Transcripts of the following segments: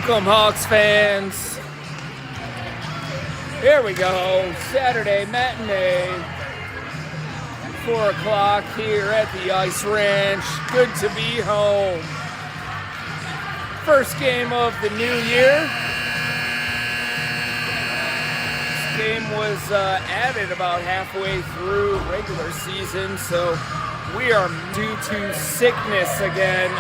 Welcome, Hawks fans. Here we go, Saturday matinee, 4 o'clock here at the Ice Ranch. Good to be home. First game of the new year. This game was added about halfway through regular season, so we are due to sickness again.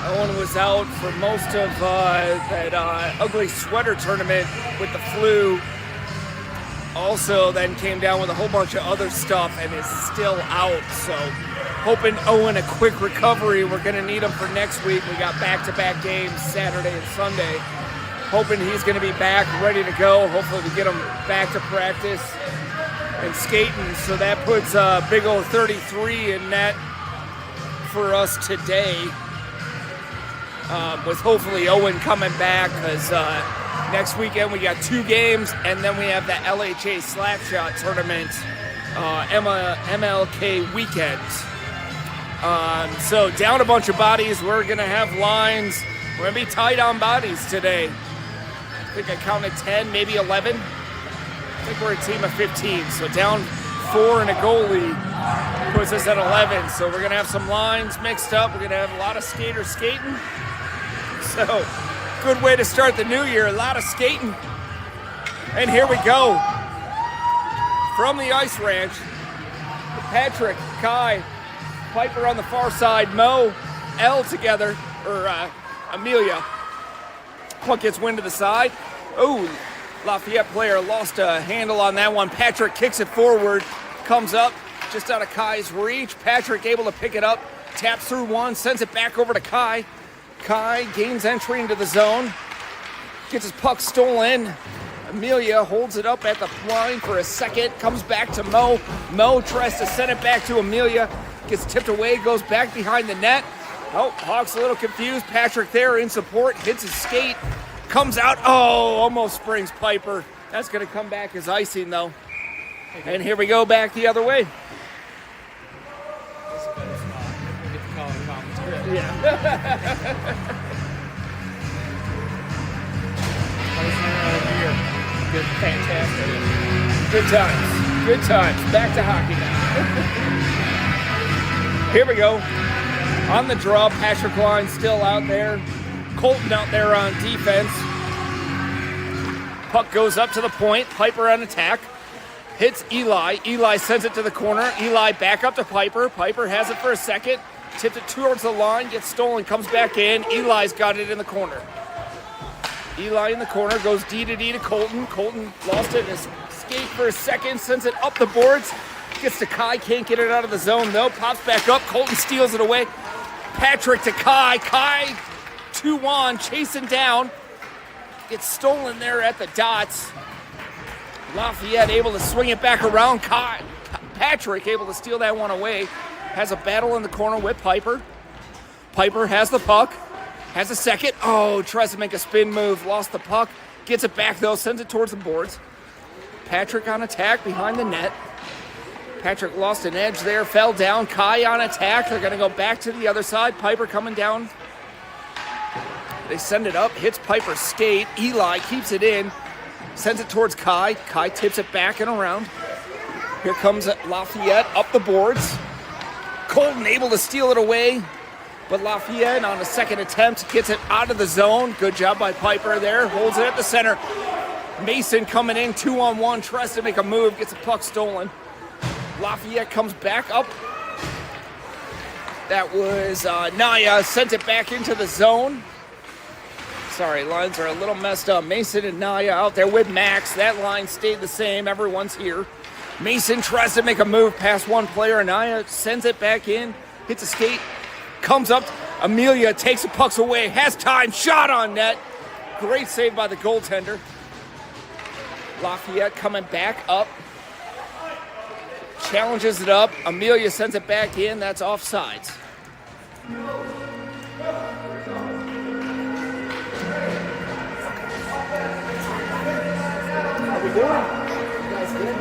Owen was out for most of that ugly sweater tournament with the flu. Also then came down with a whole bunch of other stuff and is still out. So hoping Owen a quick recovery. We're going to need him for next week. We got back-to-back games Saturday and Sunday. Hoping he's going to be back, ready to go. Hopefully we get him back to practice and skating. So that puts a big old 33 in net for us today. With hopefully Owen coming back, because next weekend we got 2 games, and then we have the LHA Slapshot tournament, MLK weekend. So down a bunch of bodies. We're going to have lines. We're going to be tight on bodies today. I think I counted 10, maybe 11. I think we're a team of 15. So down 4 and a goalie puts us at 11. So we're going to have some lines mixed up. We're going to have a lot of skaters skating. So, good way to start the new year, a lot of skating. And here we go. From the Ice Ranch, Patrick, Kai, Piper on the far side, Mo, L together, or Amelia. Puck gets wind to the side. Oh, Lafayette player lost a handle on that one. Patrick kicks it forward, comes up just out of Kai's reach. Patrick able to pick it up, taps through one, sends it back over to Kai. Kai gains entry into the zone, gets his puck stolen. Amelia holds it up at the line for a second, comes back to Mo. Mo tries to send it back to Amelia, gets tipped away, goes back behind the net. Oh, Hawks a little confused. Patrick there in support, hits his skate, comes out. Oh, almost springs Piper. That's going to come back as icing, though. And here we go back the other way. Good, fantastic. Good times. Back to hockey now. Here we go. On the draw, Patrick Line still out there. Colton out there on defense. Puck goes up to the point. Piper on attack. Hits Eli. Eli sends it to the corner. Eli back up to Piper. Piper has it for a second. Tipped it towards the line, gets stolen, comes back in. Eli's got it in the corner. Eli in the corner, goes D to D to Colton. Colton lost it in his skate for a second, sends it up the boards. Gets to Kai, can't get it out of the zone though. Pops back up, Colton steals it away. Patrick to Kai. Kai 2-on, chasing down. Gets stolen there at the dots. Lafayette able to swing it back around. Patrick able to steal that one away. Has a battle in the corner with Piper. Piper has the puck. Has a second. Oh, tries to make a spin move. Lost the puck. Gets it back, though. Sends it towards the boards. Patrick on attack behind the net. Patrick lost an edge there. Fell down. Kai on attack. They're going to go back to the other side. Piper coming down. They send it up. Hits Piper's skate. Eli keeps it in. Sends it towards Kai. Kai tips it back and around. Here comes Lafayette up the boards. Colton able to steal it away, but Lafayette on a second attempt gets it out of the zone. Good job by Piper there. Holds it at the center. Mason coming in 2-on-1, tries to make a move, gets a puck stolen. Lafayette comes back up. That was Naya, sent it back into the zone. Sorry, lines are a little messed up. Mason and Naya out there with Max. That line stayed the same. Everyone's here. Mason tries to make a move past one player. Anaya sends it back in, hits a skate, comes up. Amelia takes the pucks away, has time, shot on net. Great save by the goaltender. Lafayette coming back up. Challenges it up. Amelia sends it back in. That's offsides. How we doing? You guys good?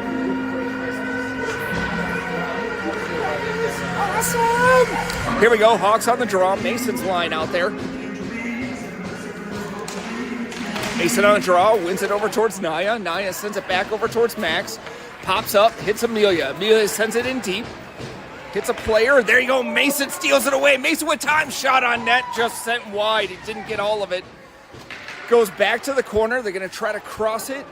Awesome! Here we go, Hawks on the draw. Mason's line out there. Mason on a draw, wins it over towards Naya. Naya sends it back over towards Max. Pops up, hits Amelia. Amelia sends it in deep. Hits a player. There you go. Mason steals it away. Mason with time. Shot on net. Just sent wide. He didn't get all of it. Goes back to the corner. They're going to try to cross it.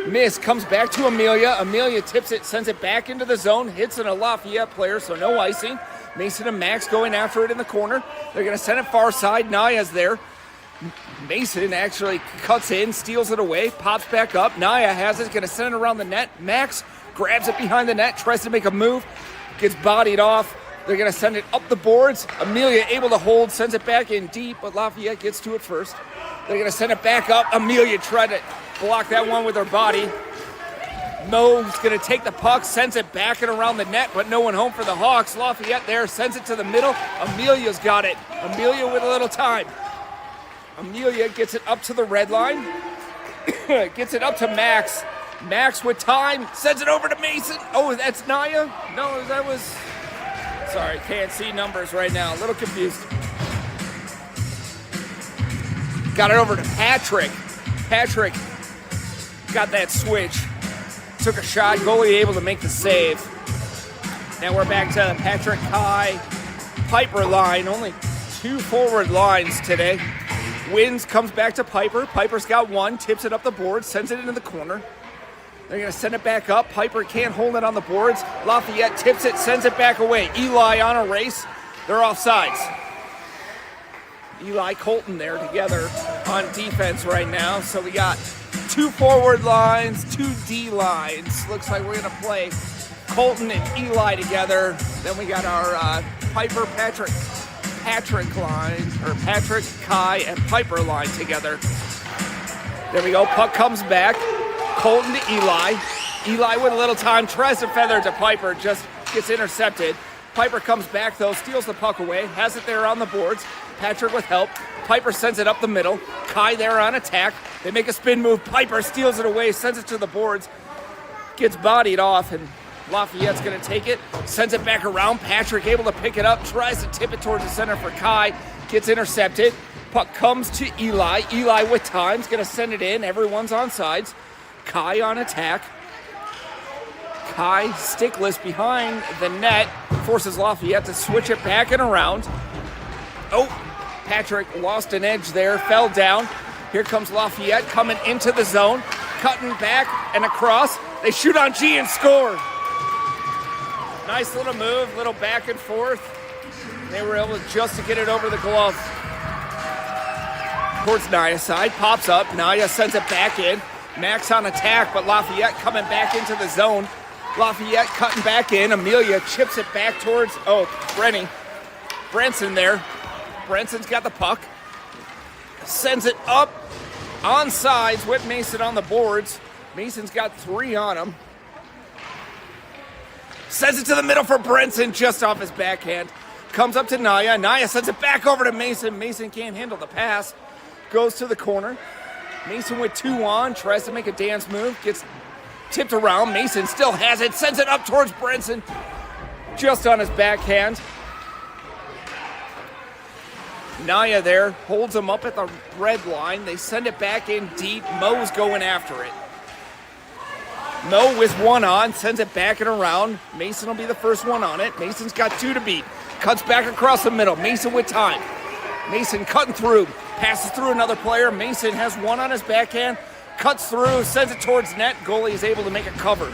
Miss. Comes back to Amelia. Amelia tips it. Sends it back into the zone. Hits a Lafayette player, so no icing. Mason and Max going after it in the corner. They're going to send it far side. Naya's there. Mason actually cuts in, steals it away, pops back up. Naya has it, going to send it around the net. Max grabs it behind the net, tries to make a move, gets bodied off. They're going to send it up the boards. Amelia able to hold, sends it back in deep, but Lafayette gets to it first. They're going to send it back up. Amelia tried to block that one with her body. Mo's going to take the puck, sends it back and around the net, but no one home for the Hawks. Lafayette there, sends it to the middle. Amelia's got it. Amelia with a little time. Amelia gets it up to the red line. Gets it up to Max. Max with time. Sends it over to Mason. Oh, that's Naya? No, that was... Sorry, can't see numbers right now. A little confused. Got it over to Patrick. Patrick got that switch. Took a shot. Goalie able to make the save. Now we're back to Patrick, Kai, Piper line. Only 2 forward lines today. Wins, comes back to Piper. Piper's got one, tips it up the board, sends it into the corner. They're going to send it back up. Piper can't hold it on the boards. Lafayette tips it, sends it back away. Eli on a race. They're offsides. Eli, Colton there together on defense right now. So we got 2 forward lines, 2 D lines. Looks like we're going to play Colton and Eli together. Then we got our Piper, Patrick line, or Patrick, Kai, and Piper line together. There we go. Puck comes back. Colton to Eli. Eli with a little time, tries to feather it to Piper, just gets intercepted. Piper comes back though, steals the puck away, has it there on the boards. Patrick with help. Piper sends it up the middle. Kai there on attack. They make a spin move. Piper steals it away, sends it to the boards. Gets bodied off, and Lafayette's going to take it, sends it back around. Patrick able to pick it up, tries to tip it towards the center for Kai, gets intercepted. Puck comes to Eli. Eli with time's going to send it in. Everyone's on sides. Kai on attack. Kai stickless behind the net, forces Lafayette to switch it back and around. Oh, Patrick lost an edge there, fell down. Here comes Lafayette coming into the zone, cutting back and across. They shoot on G and score. Nice little move, little back and forth. They were able just to get it over the glove. Towards Naya's side, pops up. Naya sends it back in. Max on attack, but Lafayette coming back into the zone. Lafayette cutting back in. Amelia chips it back towards, Brenson there. Brenson's got the puck. Sends it up on sides with Mason on the boards. Mason's got 3 on him. Sends it to the middle for Brenson, just off his backhand. Comes up to Naya. Naya sends it back over to Mason. Mason can't handle the pass. Goes to the corner. Mason with 2 on, tries to make a dance move. Gets tipped around. Mason still has it. Sends it up towards Brenson, just on his backhand. Naya there holds him up at the red line. They send it back in deep. Mo's going after it. Mo with 1 on, sends it back and around. Mason will be the first one on it. Mason's got 2 to beat. Cuts back across the middle. Mason with time. Mason cutting through. Passes through another player. Mason has 1 on his backhand. Cuts through, sends it towards net. Goalie is able to make a cover.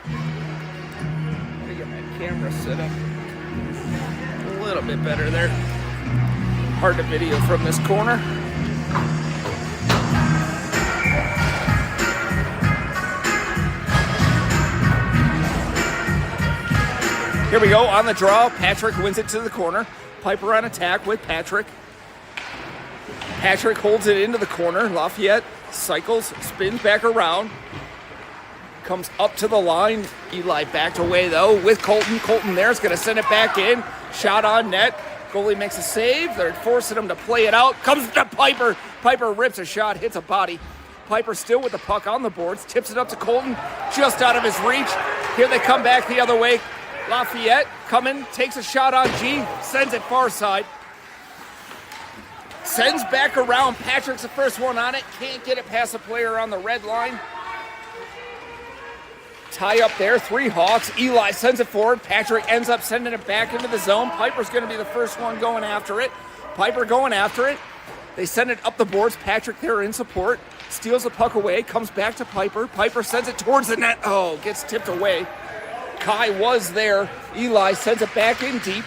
Let me get my camera set up a little bit better there. Hard to video from this corner. Here we go, on the draw. Patrick wins it to the corner. Piper on attack with Patrick. Patrick holds it into the corner. Lafayette cycles, spins back around. Comes up to the line. Eli backed away, though, with Colton. Colton there's going to send it back in. Shot on net. Goalie makes a save. They're forcing him to play it out. Comes to Piper. Piper rips a shot, hits a body. Piper still with the puck on the boards. Tips it up to Colton, just out of his reach. Here they come back the other way. Lafayette coming, takes a shot on G, sends it far side. Sends back around. Patrick's the first one on it. Can't get it past the player on the red line. Tie up there, 3 Hawks. Eli sends it forward. Patrick ends up sending it back into the zone. Piper's going to be the first one going after it. Piper going after it. They send it up the boards. Patrick there in support. Steals the puck away. Comes back to Piper. Piper sends it towards the net. Oh, gets tipped away. Kai was there. Eli sends it back in deep.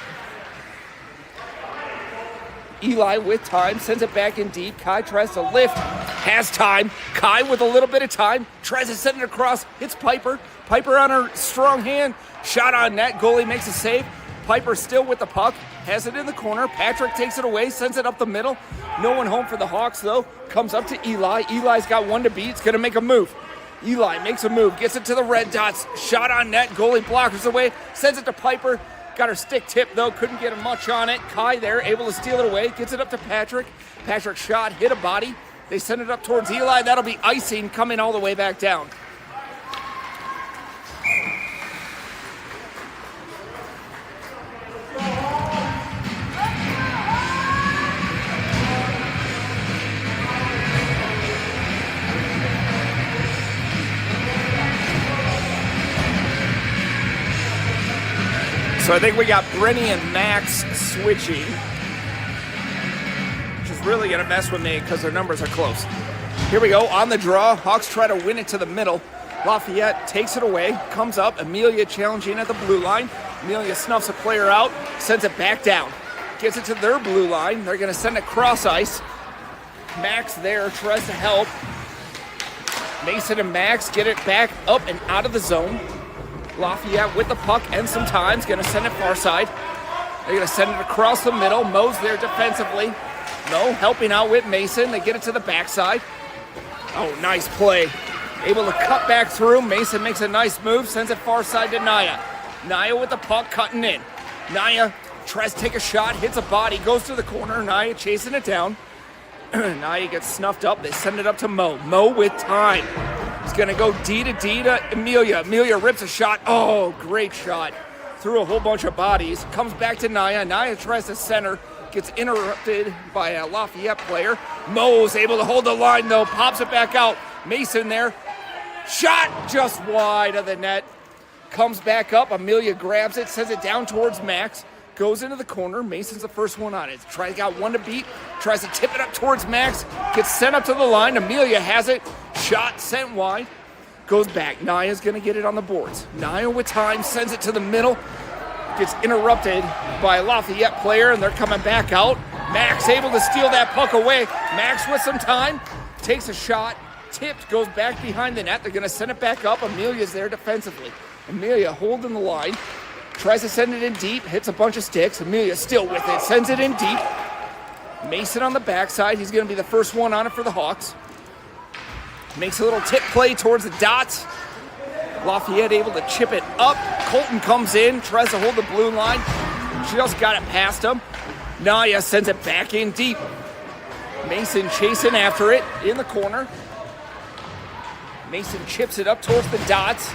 Eli with time, sends it back in deep. Kai tries to lift, has time. Kai with a little bit of time, tries to send it across, hits Piper. Piper on her strong hand, shot on net, goalie makes a save. Piper still with the puck, has it in the corner. Patrick takes it away, sends it up the middle. No one home for the Hawks though. Comes up to Eli. Eli's got one to beat, it's gonna make a move. Eli makes a move, gets it to the red dots, shot on net, goalie blockers away, sends it to Piper. Got her stick tipped though, couldn't get much on it. Kai there, able to steal it away, gets it up to Patrick. Patrick shot, hit a body. They send it up towards Eli. That'll be icing coming all the way back down. So I think we got Brenny and Max switching, which is really going to mess with me because their numbers are close. Here we go, on the draw. Hawks try to win it to the middle. Lafayette takes it away, comes up. Amelia challenging at the blue line. Amelia snuffs a player out, sends it back down. Gets it to their blue line. They're going to send it cross ice. Max there tries to help. Mason and Max get it back up and out of the zone. Lafayette with the puck and some time's going to send it far side. They're going to send it across the middle. Mo's there defensively. Mo helping out with Mason. They get it to the backside. Oh, nice play. Able to cut back through. Mason makes a nice move. Sends it far side to Naya. Naya with the puck cutting in. Naya tries to take a shot. Hits a body. Goes to the corner. Naya chasing it down. Naya gets snuffed up. They send it up to Mo. Mo with time. He's going to go D to Amelia. Amelia rips a shot. Oh, great shot. Through a whole bunch of bodies. Comes back to Naya. Naya tries to center. Gets interrupted by a Lafayette player. Mo's able to hold the line, though. Pops it back out. Mason there. Shot just wide of the net. Comes back up. Amelia grabs it. Sends it down towards Max. Goes into the corner. Mason's the first one on it. Got one to beat. Tries to tip it up towards Max. Gets sent up to the line. Amelia has it. Shot sent wide. Goes back. Naya's going to get it on the boards. Naya with time. Sends it to the middle. Gets interrupted by a Lafayette player, and they're coming back out. Max able to steal that puck away. Max with some time. Takes a shot. Tipped. Goes back behind the net. They're going to send it back up. Amelia's there defensively. Amelia holding the line. Tries to send it in deep, hits a bunch of sticks. Amelia still with it, sends it in deep. Mason on the backside. He's going to be the first one on it for the Hawks. Makes a little tip play towards the dots. Lafayette able to chip it up. Colton comes in, tries to hold the blue line. Just got it past him. Naya sends it back in deep. Mason chasing after it in the corner. Mason chips it up towards the dots.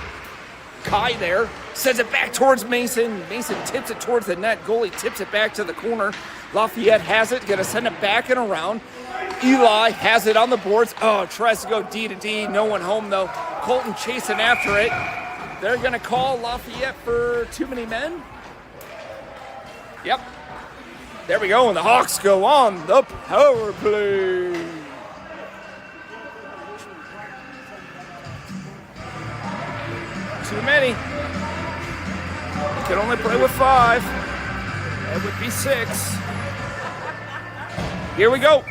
Kai there, sends it back towards Mason. Mason tips it towards the net. Goalie tips it back to the corner. Lafayette has it, gonna send it back and around. Eli has it on the boards. Oh, tries to go D to D. No one home though. Colton chasing after it. They're gonna call Lafayette for too many men. Yep. There we go, and the Hawks go on the power play. Too many. You can only play with 5. That would be 6. Here we go.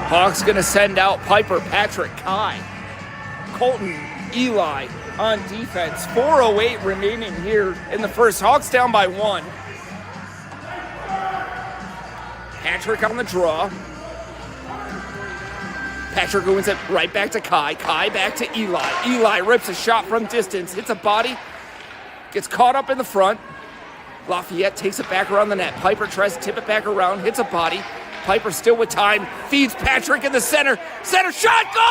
Hawks going to send out Piper, Patrick, Kai, Colton, Eli on defense. 4:08 remaining here in the first. Hawks down by 1. Patrick on the draw. Patrick wins it right back to Kai. Kai back to Eli. Eli rips a shot from distance. Hits a body. Gets caught up in the front. Lafayette takes it back around the net. Piper tries to tip it back around. Hits a body. Piper still with time. Feeds Patrick in the center. Center shot. Goal!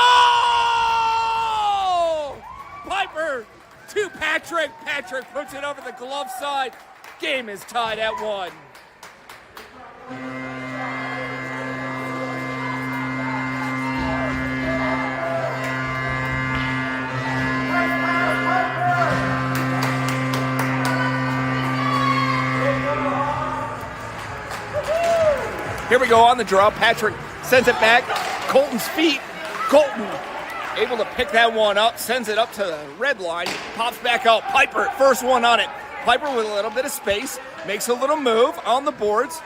Piper to Patrick. Patrick puts it over the glove side. Game is tied at 1. Here we go on the draw. Patrick sends it back. Colton's feet. Colton able to pick that one up, sends it up to the red line, pops back out. Piper, first one on it. Piper with a little bit of space, makes a little move on the boards.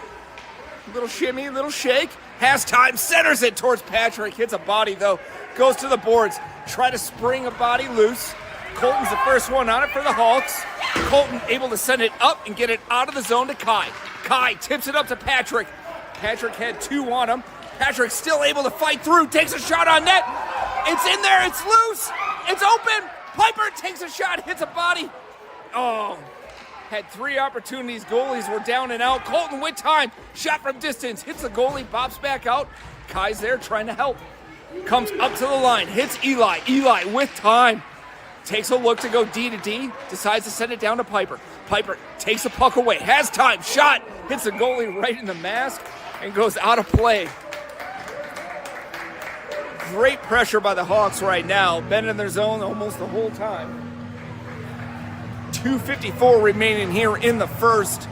Little shimmy, little shake. Has time, centers it towards Patrick. Hits a body though, goes to the boards. Try to spring a body loose. Colton's the first one on it for the Hawks. Colton able to send it up and get it out of the zone to Kai. Kai tips it up to Patrick. Patrick had 2 on him. Patrick still able to fight through, takes a shot on net. It's in there, it's loose, it's open. Piper takes a shot, hits a body. Oh, had 3 opportunities. Goalies were down and out. Colton with time, shot from distance, hits the goalie, bops back out. Kai's there trying to help. Comes up to the line, hits Eli. Eli with time. Takes a look to go D to D, decides to send it down to Piper. Piper takes the puck away, has time, shot, hits the goalie right in the mask and goes out of play. Great pressure by the Hawks right now. Been in their zone almost the whole time. 2:54 remaining here in the first.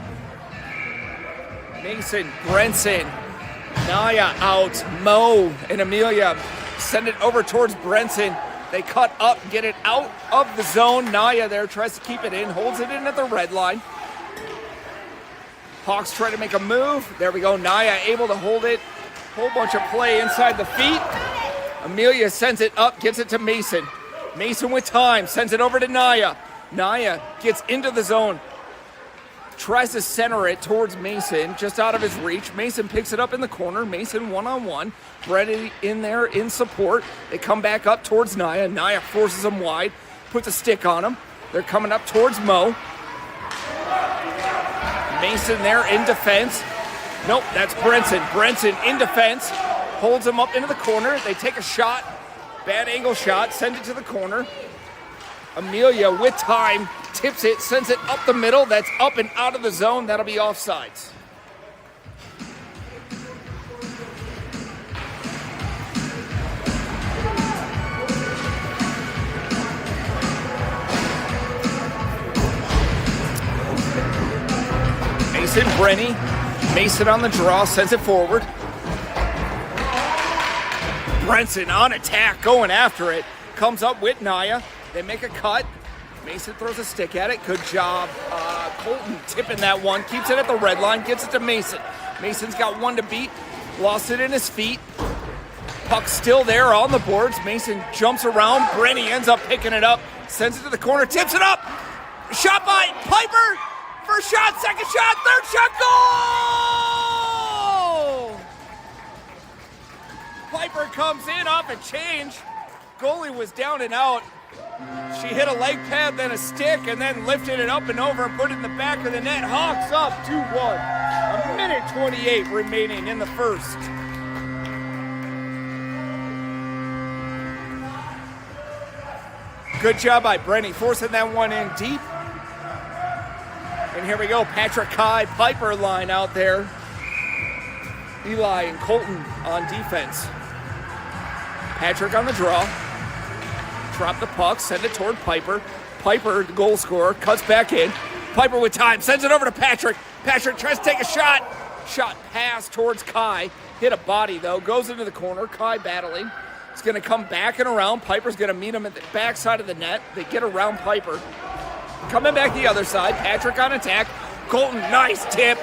Mason, Brenson, Naya out. Mo and Amelia send it over towards Brenson. They cut up, get it out of the zone. Naya there tries to keep it in, holds it in at the red line. Hawks try to make a move. There we go. Naya able to hold it. Whole bunch of play inside the feet. Amelia sends it up, gets it to Mason. Mason with time, sends it over to Naya. Naya gets into the zone. Tries to center it towards Mason, just out of his reach. Mason picks it up in the corner. Mason one-on-one. Brady in there in support. They come back up towards Naya. Naya forces him wide, puts a stick on him. They're coming up towards Mo. Mason there in defense. Nope, that's Brenson. Brenson in defense. Holds him up into the corner. They take a shot. Bad angle shot. Send it to the corner. Amelia with time. Tips it. Sends it up the middle. That's up and out of the zone. That'll be offsides. Mason, Brenny. Mason on the draw. Sends it forward. Brenson on attack, going after it. Comes up with Naya. They make a cut. Mason throws a stick at it. Good job. Colton tipping that one. Keeps it at the red line. Gets it to Mason. Mason's got 1 to beat. Lost it in his feet. Puck still there on the boards. Mason jumps around. Brenny ends up picking it up. Sends it to the corner. Tips it up. Shot by Piper. First shot, second shot, third shot. Goal! Piper comes in off a change. Goalie was down and out. She hit a leg pad, then a stick, and then lifted it up and over and put it in the back of the net. Hawks up 2-1. A minute 28 remaining in the first. Good job by Brenny, forcing that one in deep. And here we go, Patrick, Kai, Piper line out there. Eli and Colton on defense. Patrick on the draw. Drop the puck, send it toward Piper. Piper, the goal scorer, cuts back in. Piper with time, sends it over to Patrick. Patrick tries to take a shot. Shot pass towards Kai. Hit a body though, goes into the corner. Kai battling. He's gonna come back and around. Piper's gonna meet him at the backside of the net. They get around Piper. Coming back the other side, Patrick on attack. Colton, nice tip.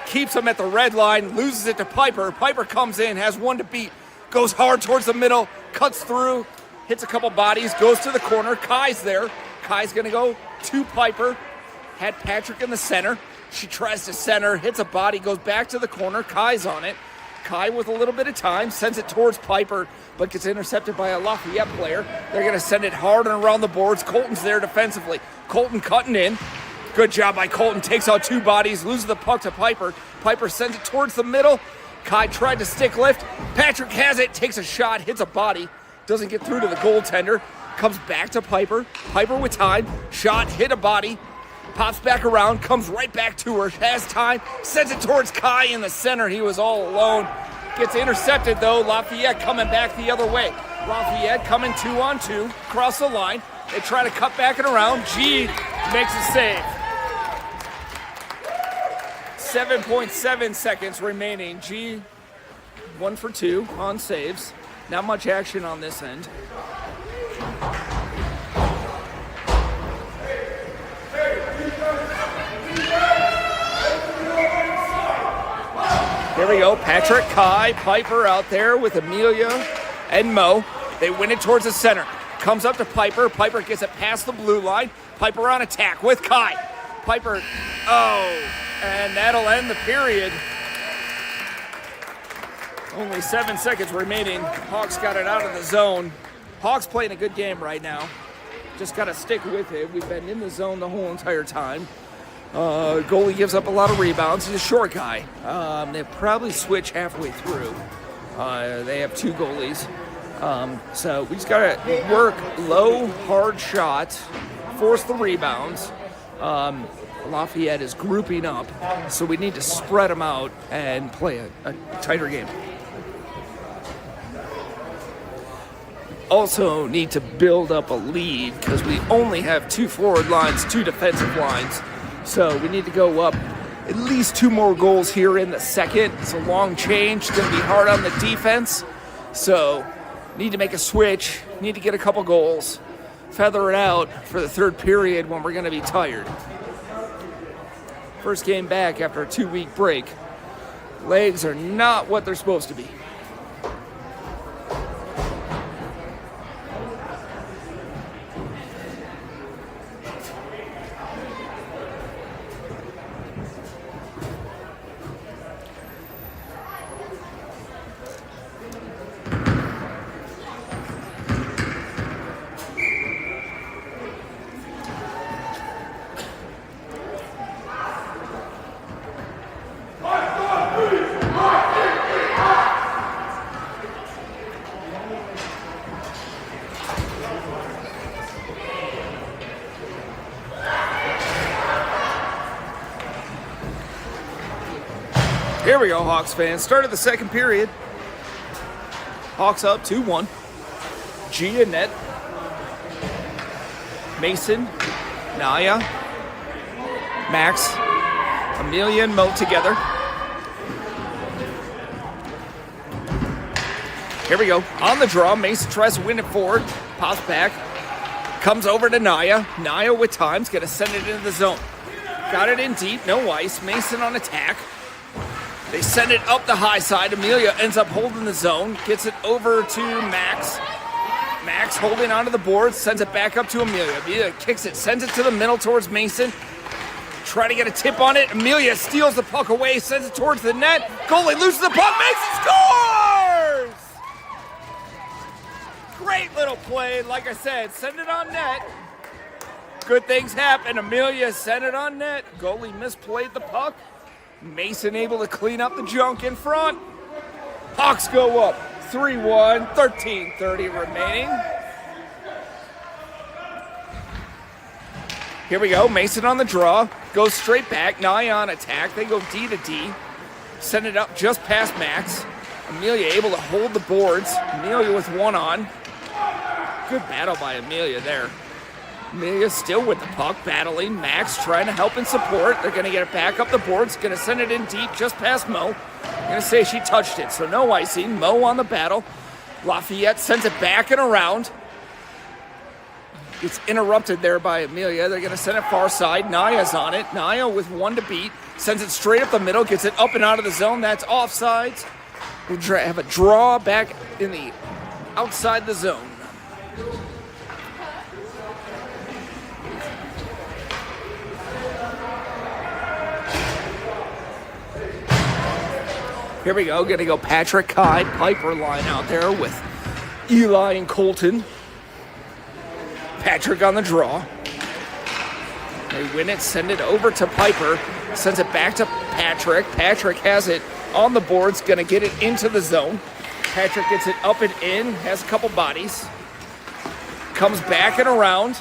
Keeps him at the red line, loses it to Piper. Piper comes in, has 1 to beat. Goes hard towards the middle, cuts through, hits a couple bodies, goes to the corner. Kai's there. Kai's gonna go to Piper. Had Patrick in the center. She tries to center, hits a body, goes back to the corner. Kai's on it. Kai with a little bit of time, sends it towards Piper, but gets intercepted by a Lafayette player. They're gonna send it hard and around the boards. Colton's there defensively. Colton cutting in. Good job by Colton. Takes out 2 bodies, loses the puck to Piper. Piper sends it towards the middle. Kai tried to stick lift. Patrick has it, takes a shot, hits a body. Doesn't get through to the goaltender. Comes back to Piper. Piper with time. Shot, hit a body. Pops back around, comes right back to her, has time, sends it towards Kai in the center. He was all alone. Gets intercepted though. Lafayette coming back the other way. Lafayette coming 2-on-2, across the line. They try to cut back and around. G makes a save. 7.7 seconds remaining. G 1 for 2 on saves. Not much action on this end. Here we go. Patrick, Kai, Piper out there with Amelia and Mo. They win it towards the center. Comes up to Piper. Piper gets it past the blue line. Piper on attack with Kai. Piper, and that'll end the period. Only 7 seconds remaining. Hawks got it out of the zone. Hawks playing a good game right now. Just got to stick with it. We've been in the zone the whole entire time. Goalie gives up a lot of rebounds. He's a short guy. They'll probably switch halfway through. They have 2 goalies. So we just got to work low, hard shots, force the rebounds. Lafayette is grouping up, so we need to spread them out and play a tighter game. Also need to build up a lead because we only have 2 forward lines, 2 defensive lines. So we need to go up at least 2 more goals here in the second. It's a long change. It's going to be hard on the defense. So need to make a switch. Need to get a couple goals. Feather it out for the third period when we're going to be tired. First game back after a 2-week break. Legs are not what they're supposed to be. Here we go, Hawks fans. Start of the second period. Hawks up 2-1. G and net. Mason, Naya, Max, Amelia and Mo together. Here we go. On the draw, Mason tries to win it forward. Pops back. Comes over to Naya. Naya with time's going to send it into the zone. Got it in deep. No ice. Mason on attack. They send it up the high side. Amelia ends up holding the zone. Gets it over to Max. Max holding onto the board. Sends it back up to Amelia. Amelia kicks it. Sends it to the middle towards Mason. Try to get a tip on it. Amelia steals the puck away. Sends it towards the net. Goalie loses the puck. Mason scores! Great little play. Like I said, send it on net. Good things happen. Amelia sent it on net. Goalie misplayed the puck. Mason able to clean up the junk in front. Hawks go up 3-1, 13:30 remaining. Here we go. Mason on the draw. Goes straight back. Naya on attack. They go D to D. Send it up just past Max. Amelia able to hold the boards. Amelia with one on. Good battle by Amelia there. Amelia still with the puck, battling. Max trying to help and support. They're going to get it back up the boards. Going to send it in deep just past Mo. Going to say she touched it, so no icing. Mo on the battle. Lafayette sends it back and around. It's interrupted there by Amelia. They're going to send it far side. Naya's on it. Naya with one to beat. Sends it straight up the middle. Gets it up and out of the zone. That's offsides. We'll have a draw back in the outside the zone. Here we go. Gonna go Patrick, Kai, Piper line out there with Eli and Colton. Patrick on the draw. They win it, send it over to Piper. Sends it back to Patrick. Patrick has it on the boards. Gonna get it into the zone. Patrick gets it up and in. Has a couple bodies. Comes back and around.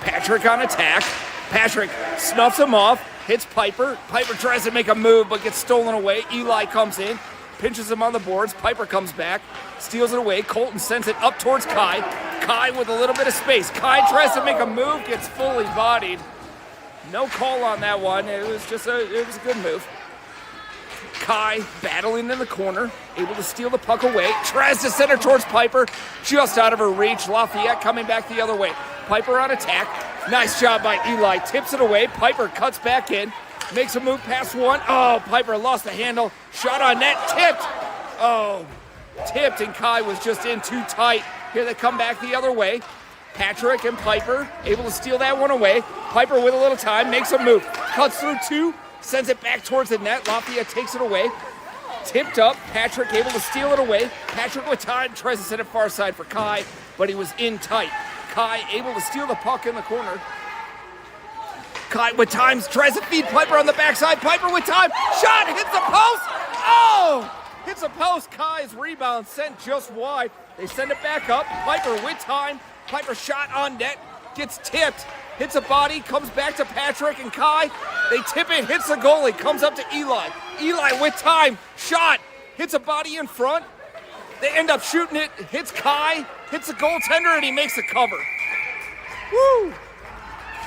Patrick on attack. Patrick snuffs him off, hits Piper. Piper tries to make a move, but gets stolen away. Eli comes in, pinches him on the boards. Piper comes back, steals it away. Colton sends it up towards Kai. Kai with a little bit of space. Kai tries to make a move, gets fully bodied. No call on that one. It was a good move. Kai battling in the corner, able to steal the puck away. Tries to send it towards Piper, just out of her reach. Lafayette coming back the other way. Piper on attack. Nice job by Eli. Tips it away. Piper cuts back in. Makes a move past one. Oh, Piper lost the handle. Shot on net. Tipped. Oh, tipped, and Kai was just in too tight. Here they come back the other way. Patrick and Piper able to steal that one away. Piper with a little time. Makes a move. Cuts through two. Sends it back towards the net. Lafayette takes it away. Tipped up. Patrick able to steal it away. Patrick with time. Tries to send it far side for Kai, but he was in tight. Kai able to steal the puck in the corner. Kai with time. Tries to feed Piper on the backside. Piper with time. Shot. Hits the post. Oh! Hits the post. Kai's rebound sent just wide. They send it back up. Piper with time. Piper shot on net. Gets tipped. Hits a body, comes back to Patrick and Kai. They tip it, hits the goalie, comes up to Eli. Eli with time, shot, hits a body in front. They end up shooting it, hits Kai, hits the goaltender, and he makes the cover. Woo!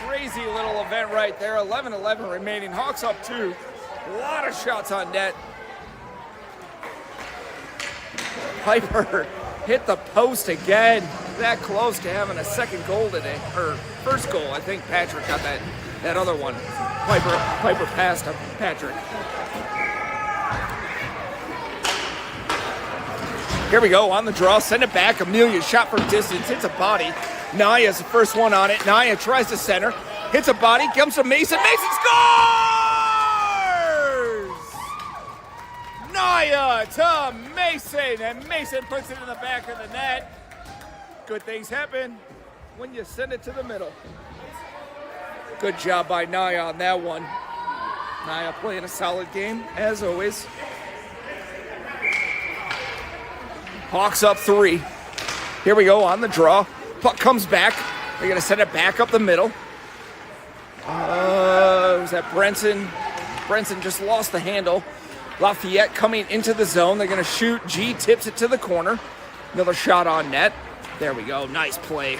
Crazy little event right there. 11-11 remaining. Hawks up 2. A lot of shots on net. Piper hit the post again. That close to having a second goal today, or first goal. I think Patrick got that other one. Piper passed up Patrick. Here we go on the draw. Send it back. Amelia shot from distance. Hits a body. Naya's the first one on it. Naya tries to center. Hits a body. Comes to Mason. Mason scores! Naya to Mason. And Mason puts it in the back of the net. Good things happen when you send it to the middle. Good job by Naya on that one. Naya playing a solid game, as always. Hawks up 3. Here we go on the draw. Puck comes back. They're going to send it back up the middle. Was that Brenson? Brenson just lost the handle. Lafayette coming into the zone. They're going to shoot. G tips it to the corner. Another shot on net. There we go. Nice play.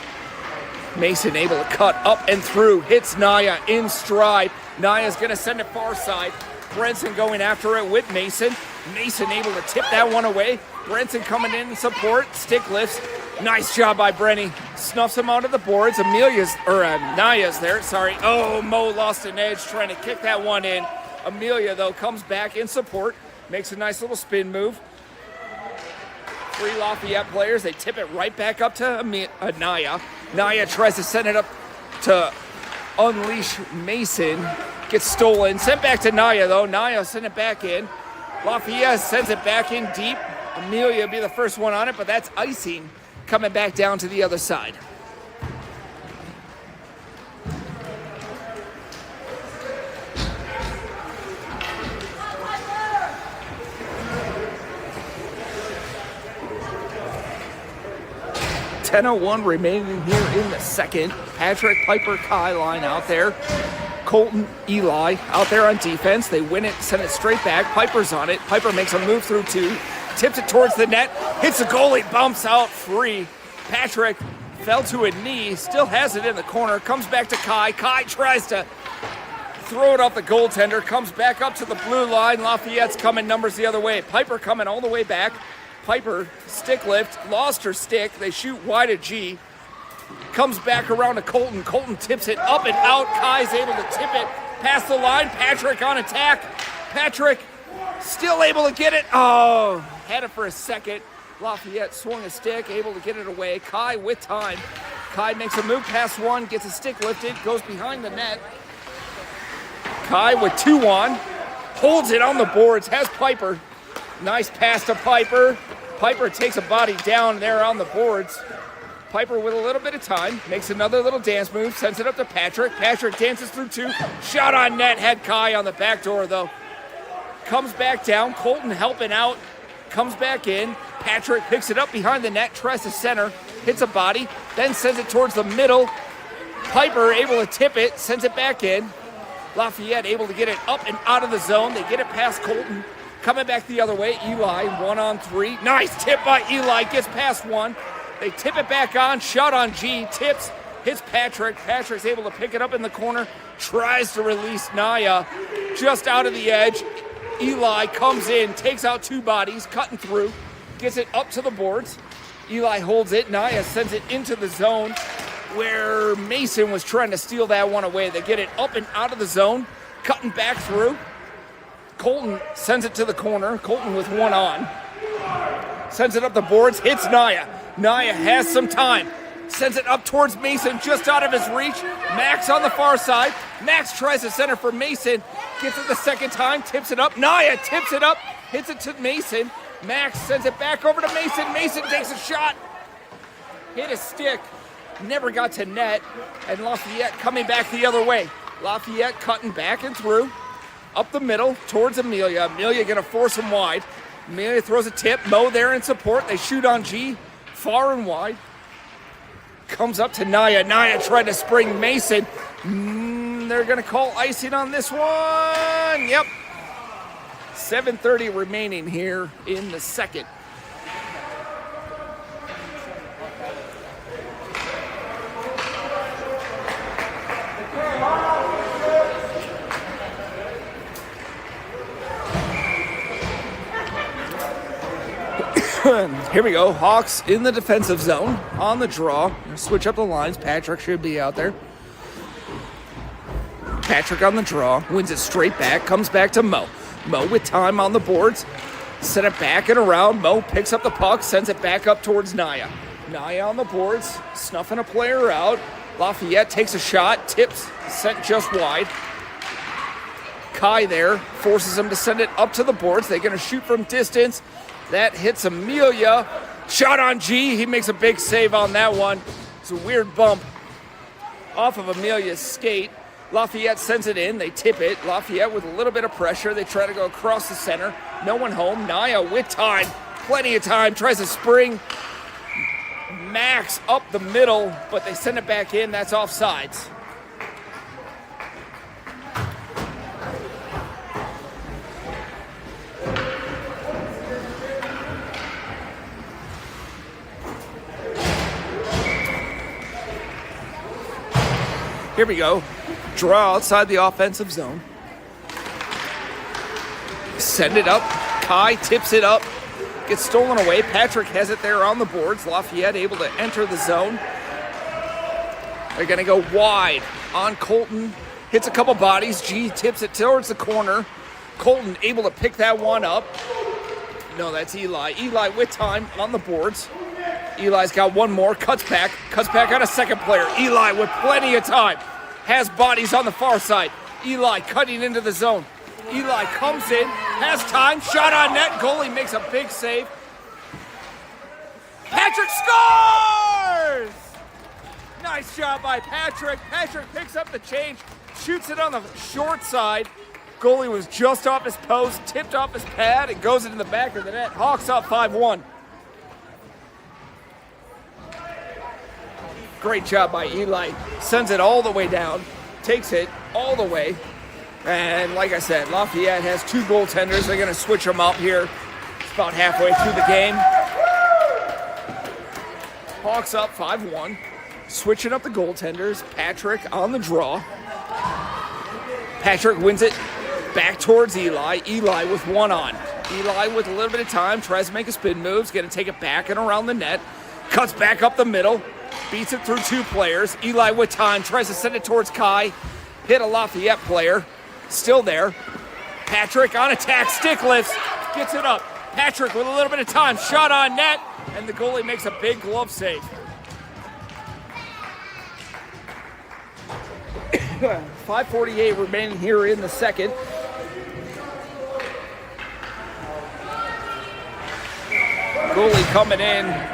Mason able to cut up and through. Hits Naya in stride. Naya's going to send it far side. Brenson going after it with Mason. Mason able to tip that one away. Brenson coming in support. Stick lifts. Nice job by Brenny. Snuffs him onto the boards. Naya's there. Sorry. Oh, Mo lost an edge trying to kick that one in. Amelia, though, comes back in support. Makes a nice little spin move. 3 Lafayette players. They tip it right back up to Naya. Naya tries to send it up to unleash Mason. Gets stolen. Sent back to Naya, though. Naya sent it back in. Lafayette sends it back in deep. Amelia will be the first one on it, but that's icing coming back down to the other side. .10:01 remaining here in the second. Patrick, Piper, Kai line out there. Colton, Eli out there on defense. They win it, send it straight back. Piper's on it. Piper makes a move through 2. Tips it towards the net. Hits the goalie, bumps out free. Patrick fell to a knee. Still has it in the corner. Comes back to Kai. Kai tries to throw it off the goaltender. Comes back up to the blue line. Lafayette's coming numbers the other way. Piper coming all the way back. Piper, stick lift, lost her stick. They shoot wide at G. Comes back around to Colton. Colton tips it up and out. Kai's able to tip it past the line. Patrick on attack. Patrick still able to get it. Oh, had it for a second. Lafayette swung a stick, able to get it away. Kai with time. Kai makes a move past one, gets a stick lifted, goes behind the net. Kai with 2 on. Holds it on the boards, has Piper. Nice pass to Piper. Piper takes a body down there on the boards. Piper with a little bit of time, makes another little dance move, sends it up to Patrick. Patrick dances through 2. Shot on net, had Kai on the back door though. Comes back down, Colton helping out, comes back in. Patrick picks it up behind the net, tries to center, hits a body, then sends it towards the middle. Piper able to tip it, sends it back in. Lafayette able to get it up and out of the zone. They get it past Colton. Coming back the other way, Eli, 1-on-3. Nice tip by Eli, gets past one. They tip it back on, shot on G, tips, hits Patrick. Patrick's able to pick it up in the corner, tries to release Naya, just out of the edge. Eli comes in, takes out two bodies, cutting through, gets it up to the boards. Eli holds it, Naya sends it into the zone where Mason was trying to steal that one away. They get it up and out of the zone, cutting back through. Colton sends it to the corner, Colton with one on. Sends it up the boards, hits Naya. Naya has some time, sends it up towards Mason, just out of his reach. Max on the far side. Max tries to center for Mason, gets it the second time, tips it up. Naya tips it up, hits it to Mason. Max sends it back over to Mason. Mason takes a shot, hit a stick, never got to net, and Lafayette coming back the other way. Lafayette cutting back and through, up the middle towards Amelia. Amelia gonna force him wide. Amelia throws a tip, Mo there in support. They shoot on G, far and wide. Comes up to Naya. Naya tried to spring Mason. They're going to call icing on this one. Yep. 7:30 remaining here in the second. Here we go. Hawks in the defensive zone on the draw. Switch up the lines. Patrick should be out there. Patrick on the draw. Wins it straight back. Comes back to Mo. Mo with time on the boards. Send it back and around. Mo picks up the puck. Sends it back up towards Naya. Naya on the boards. Snuffing a player out. Lafayette takes a shot. Tips. Sent just wide. Kai there. Forces him to send it up to the boards. They're going to shoot from distance. That hits Amelia. Shot on G. He makes a big save on that one. It's a weird bump off of Amelia's skate. Lafayette sends it in. They tip it. Lafayette with a little bit of pressure. They try to go across the center. No one home. Naya with time. Plenty of time. Tries to spring Max up the middle, but they send it back in. That's offsides. Here we go. Draw outside the offensive zone. Send it up. Kai tips it up. Gets stolen away. Patrick has it there on the boards. Lafayette able to enter the zone. They're going to go wide on Colton. Hits a couple bodies. G tips it towards the corner. Colton able to pick that one up. No, that's Eli. Eli with time on the boards. Eli's got one more, cuts back on a second player. Eli with plenty of time, has bodies on the far side. Eli cutting into the zone. Eli comes in, has time, shot on net, goalie makes a big save. Patrick scores! Nice job by Patrick. Patrick picks up the change, shoots it on the short side. Goalie was just off his post, tipped off his pad, and goes into the back of the net. Hawks up 5-1. Great job by Eli. Sends it all the way down. Takes it all the way. And like I said, Lafayette has two goaltenders. They're going to switch them up here. It's about halfway through the game. Hawks up 5-1. Switching up the goaltenders. Patrick on the draw. Patrick wins it back towards Eli. Eli with one on. Eli with a little bit of time. Tries to make a spin move. He's going to take it back and around the net. Cuts back up the middle. Beats it through two players. Eli with time, tries to send it towards Kai. Hit a Lafayette player. Still there. Patrick on attack, stick lifts, gets it up. Patrick with a little bit of time, shot on net, and the goalie makes a big glove save. 5:48 remaining here in the second. Goalie coming in.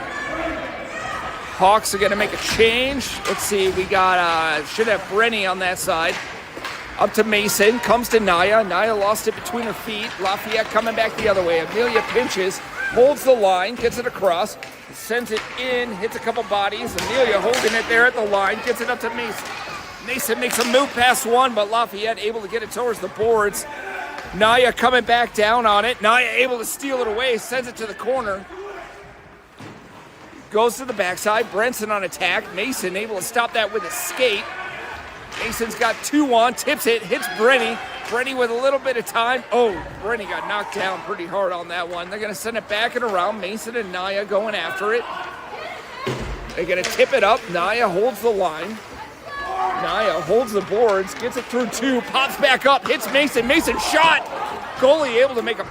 Hawks are going to make a change. Let's see, we got, should have Brenny on that side. Up to Mason, comes to Naya. Naya lost it between her feet. Lafayette coming back the other way. Amelia pinches, holds the line, gets it across, sends it in, hits a couple bodies. Amelia holding it there at the line, gets it up to Mason. Mason makes a move past one, but Lafayette able to get it towards the boards. Naya coming back down on it. Naya able to steal it away, sends it to the corner. Goes to the backside. Brenson on attack. Mason able to stop that with a skate. Mason's got 2 on, tips it, hits Brenny. Brenny with a little bit of time. Oh, Brenny got knocked down pretty hard on that one. They're going to send it back and around. Mason and Naya going after it. They're going to tip it up. Naya holds the line. Naya holds the boards, gets it through 2, pops back up, hits Mason. Mason shot. Goalie able to make a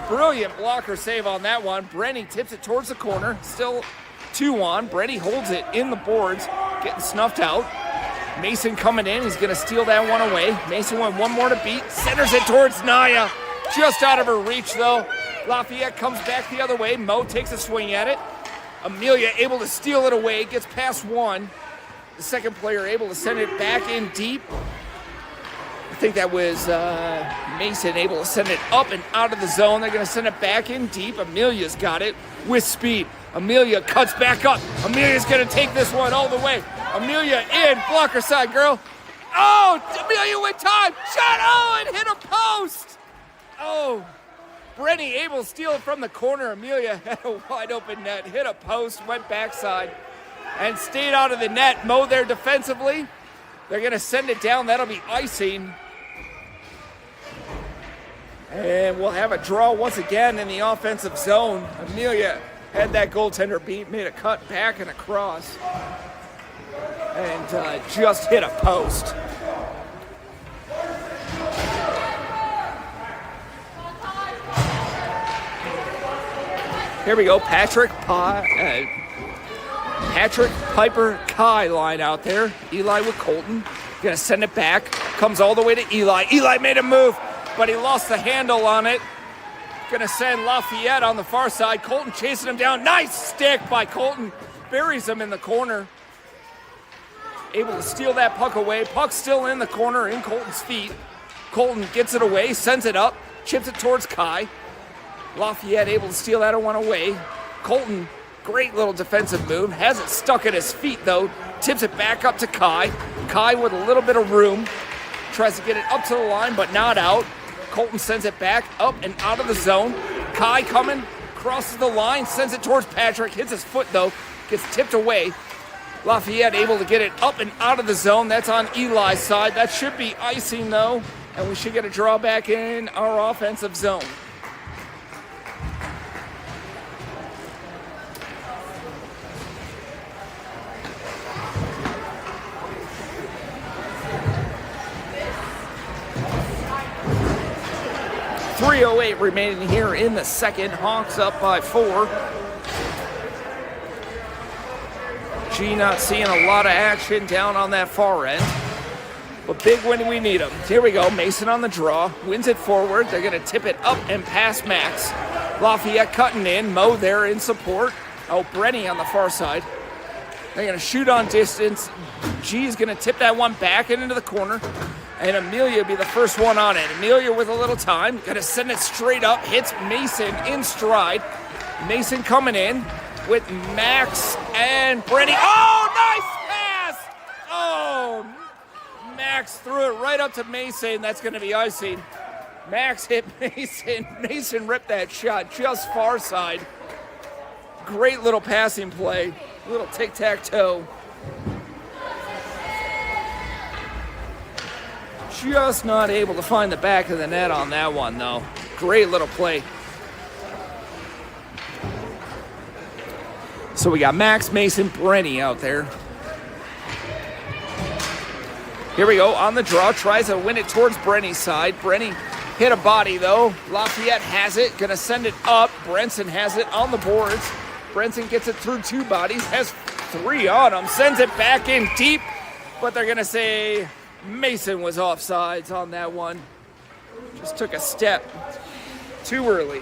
brilliant blocker save on that one. Brenny tips it towards the corner. Still 2 on. Brenny holds it in the boards, getting snuffed out. Mason coming in. He's going to steal that one away. Mason went 1 more to beat. Centers it towards Naya. Just out of her reach, though. Lafayette comes back the other way. Mo takes a swing at it. Amelia able to steal it away. Gets past 1. The second player able to send it back in deep. I think that was Mason able to send it up and out of the zone. They're going to send it back in deep. Amelia's got it with speed. Amelia cuts back up. Amelia's going to take this one all the way. Amelia in, blocker side, girl. Oh, Amelia with time. Shot, oh, and hit a post. Oh, Brenny able to steal it from the corner. Amelia had a wide open net, hit a post, went backside, and stayed out of the net. Mo there defensively. They're going to send it down. That'll be icing. And we'll have a draw once again in the offensive zone. Amelia had that goaltender beat, made a cut back and across, and just hit a post. Here we go, Patrick Piper Kai line out there. Eli with Colton. Gonna send it back. Comes all the way to Eli. Eli made a move, but he lost the handle on it. Gonna send Lafayette on the far side. Colton chasing him down. Nice stick by Colton. Buries him in the corner. Able to steal that puck away. Puck still in the corner, in Colton's feet. Colton gets it away, sends it up, chips it towards Kai. Lafayette able to steal that one away. Colton, great little defensive move. Has it stuck at his feet, though. Tips it back up to Kai. Kai with a little bit of room. Tries to get it up to the line, but not out. Colton sends it back up and out of the zone. Kai coming, crosses the line, sends it towards Patrick. Hits his foot, though. Gets tipped away. Lafayette able to get it up and out of the zone. That's on Eli's side. That should be icing, though. And we should get a draw back in our offensive zone. .308 remaining here in the second. Hawks up by 4. G not seeing a lot of action down on that far end, but big when we need them. Here we go. Mason on the draw. Wins it forward. They're going to tip it up and past Max. Lafayette cutting in. Mo there in support. Oh, Brenny on the far side. They're going to shoot on distance. G is going to tip that one back and into the corner. And Amelia will be the first one on it. Amelia with a little time. Going to send it straight up. Hits Mason in stride. Mason coming in with Max and Brenny. Oh, nice pass! Oh, Max threw it right up to Mason. That's going to be icing. Max hit Mason. Mason ripped that shot just far side. Great little passing play. Little tic-tac-toe. Just not able to find the back of the net on that one, though. Great little play. So we got Max, Mason, Brenny out there. Here we go, on the draw. Tries to win it towards Brenny's side. Brenny hit a body, though. Lafayette has it. Going to send it up. Brenson has it on the boards. Brenson gets it through 2 bodies. Has 3 on him. Sends it back in deep. But they're going to say Mason was offsides on that one. Just took a step too early.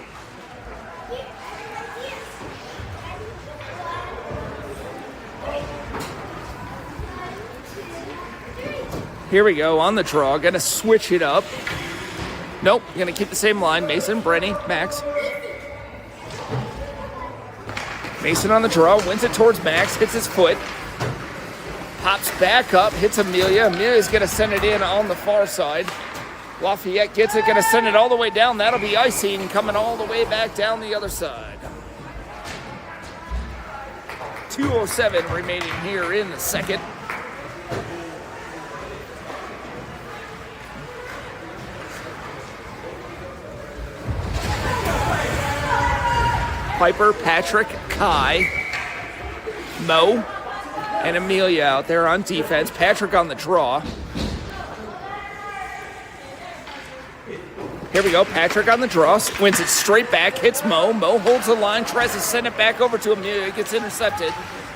Here we go, on the draw. Going to switch it up. Nope, going to keep the same line. Mason, Brenny, Max. Mason on the draw, wins it towards Max, hits his foot. Pops back up, hits Amelia. Amelia's going to send it in on the far side. Lafayette gets it, going to send it all the way down. That'll be icing, coming all the way back down the other side. 2:07 remaining here in the second. Piper, Patrick, Kai, Mo, and Amelia out there on defense. Patrick on the draw. Here we go. Patrick on the draw. Wins it straight back. Hits Mo. Mo holds the line. Tries to send it back over to Amelia. It gets intercepted.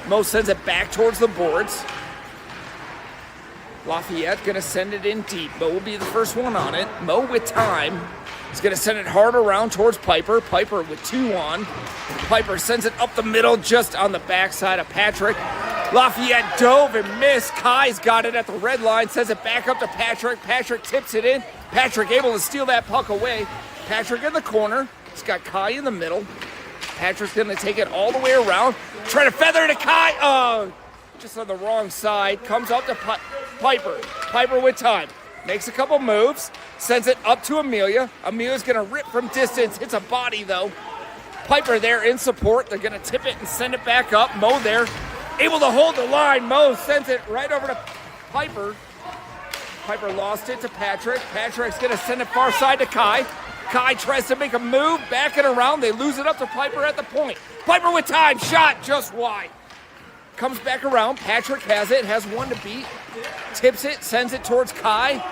Mo sends it back towards the boards. Lafayette going to send it in deep. Mo will be the first one on it. Mo with time. He's going to send it hard around towards Piper. Piper with 2 on. Piper sends it up the middle just on the backside of Patrick. Lafayette dove and missed. Kai's got it at the red line. Sends it back up to Patrick. Patrick tips it in. Patrick able to steal that puck away. Patrick in the corner. He's got Kai in the middle. Patrick's going to take it all the way around. Try to feather to Kai. Oh, just on the wrong side. Comes up to Piper. Piper with time. Makes a couple moves. Sends it up to Amelia. Amelia's going to rip from distance. Hits a body, though. Piper there in support. They're going to tip it and send it back up. Mo there. Able to hold the line. Mo sends it right over to Piper. Piper lost it to Patrick. Patrick's going to send it far side to Kai. Kai tries to make a move. Back it around. They lose it up to Piper at the point. Piper with time. Shot just wide. Comes back around. Patrick has it. Has one to beat. Tips it. Sends it towards Kai.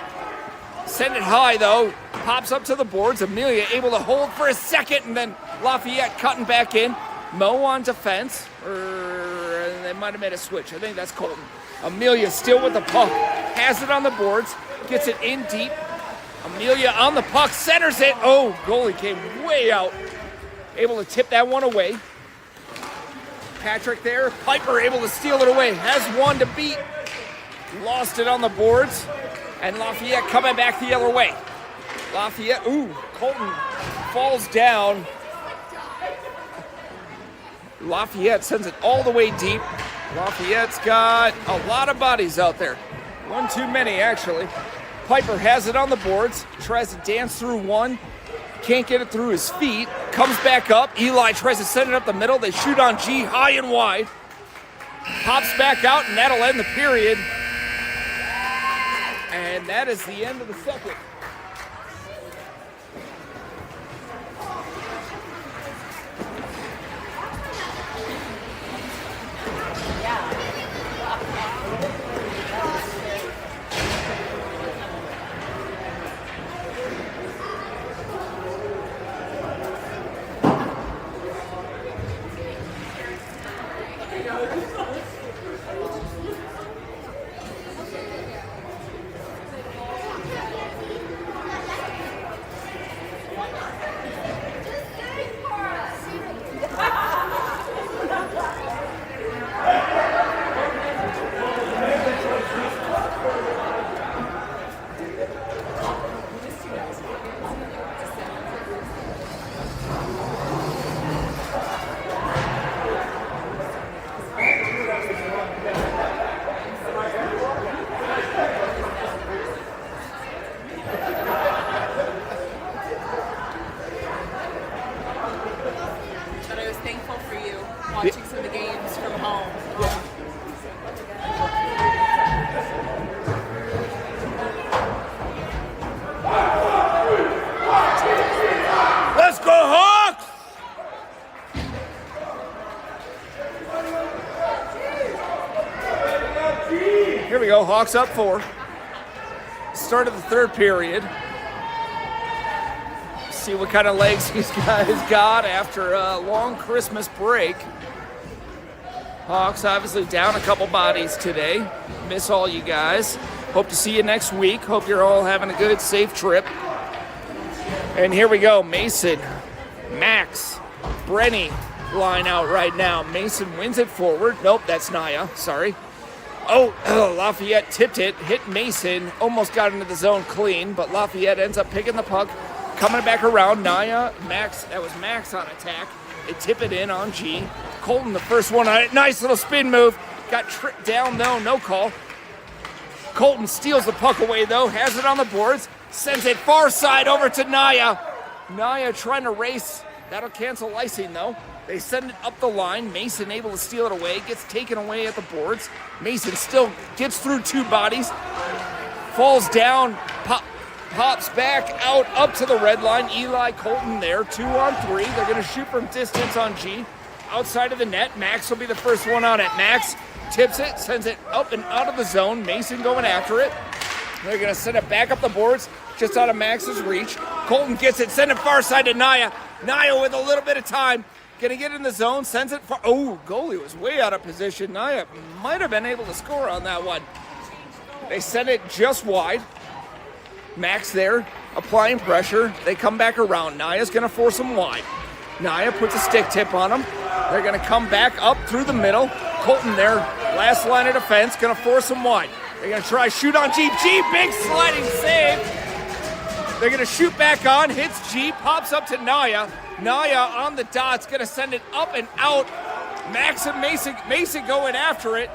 Send it high, though. Pops up to the boards. Amelia able to hold for a second, and then Lafayette cutting back in. Mo on defense. They might have made a switch. I think that's Colton. Amelia still with the puck. Has it on the boards. Gets it in deep. Amelia on the puck. Centers it. Oh, goalie came way out. Able to tip that one away. Patrick there. Piper able to steal it away. Has one to beat. Lost it on the boards. And Lafayette coming back the other way. Lafayette, Colton falls down. Lafayette sends it all the way deep. Lafayette's got a lot of bodies out there. One too many, actually. Piper has it on the boards. Tries to dance through one. Can't get it through his feet. Comes back up. Eli tries to send it up the middle. They shoot on G high and wide. Pops back out, and that'll end the period. And that is the end of the second. Watching some of the games from home. Let's go, Hawks! Here we go, Hawks up 4. Start of the third period. See what kind of legs these guys got after a long Christmas break. Hawks obviously down a couple bodies today. Miss all you guys. Hope to see you next week. Hope you're all having a good, safe trip. And here we go. Mason, Max, Brenny line out right now. Mason wins it forward. Nope, that's Naya. Sorry. Oh, Lafayette tipped it. Hit Mason. Almost got into the zone clean, but Lafayette ends up picking the puck. Coming back around, Naya, Max, that was Max on attack. They tip it in on G. Colton, the first one on it. Nice little spin move. Got tripped down, though. No call. Colton steals the puck away, though. Has it on the boards. Sends it far side over to Naya. Naya trying to race. That'll cancel icing, though. They send it up the line. Mason able to steal it away. Gets taken away at the boards. Mason still gets through two bodies. Falls down. Pops back out up to the red line. Eli, Colton there. 2-on-3. They're going to shoot from distance on G. Outside of the net. Max will be the first one on it. Max tips it. Sends it up and out of the zone. Mason going after it. They're going to send it back up the boards. Just out of Max's reach. Colton gets it. Send it far side to Naya. Naya with a little bit of time. Gonna get in the zone, sends it far. Oh, goalie was way out of position. Naya might have been able to score on that one. They send it just wide. Max there, applying pressure. They come back around. Naya's gonna force them wide. Naya puts a stick tip on them. They're gonna come back up through the middle. Colton there, last line of defense, gonna force them wide. They're gonna try shoot on G. G, big sliding save. They're gonna shoot back on, hits G, pops up to Naya. Naya on the dot's gonna send it up and out. Max and Mason going after it.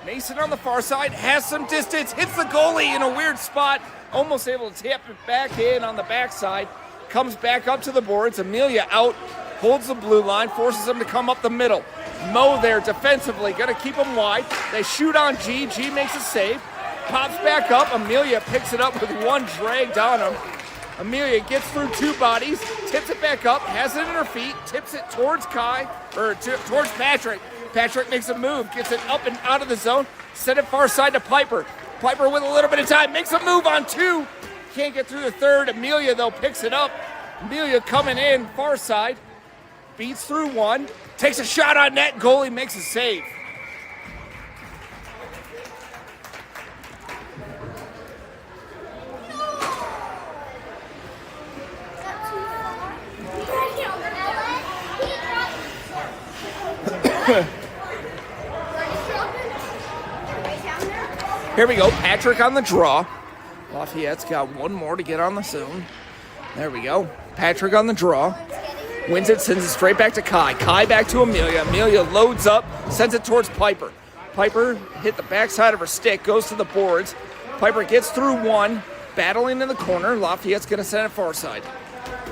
Mason on the far side has some distance, hits the goalie in a weird spot, almost able to tap it back in on the backside. Comes back up to the boards. Amelia out, holds the blue line, forces them to come up the middle. Mo there defensively, gonna keep them wide. They shoot on G. G makes a save. Pops back up. Amelia picks it up with one dragged on him. Amelia gets through two bodies, tips it back up, has it in her feet, tips it towards towards Patrick. Patrick makes a move, gets it up and out of the zone, send it far side to Piper. Piper with a little bit of time, makes a move on two. Can't get through the third. Amelia, though, picks it up. Amelia coming in, far side, beats through one, takes a shot on net, goalie makes a save. Here we go, Patrick on the draw. Lafayette's got one more to get on the zone. There we go. Patrick on the draw. Wins it, sends it straight back to Kai. Kai back to Amelia. Amelia loads up, sends it towards Piper. Piper hit the backside of her stick, goes to the boards. Piper gets through one, battling in the corner. Lafayette's going to send it far side.